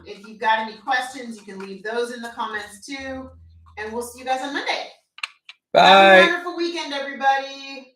If you've got any questions, you can leave those in the comments too. And we'll see you guys on Monday. Bye. Have a wonderful weekend, everybody.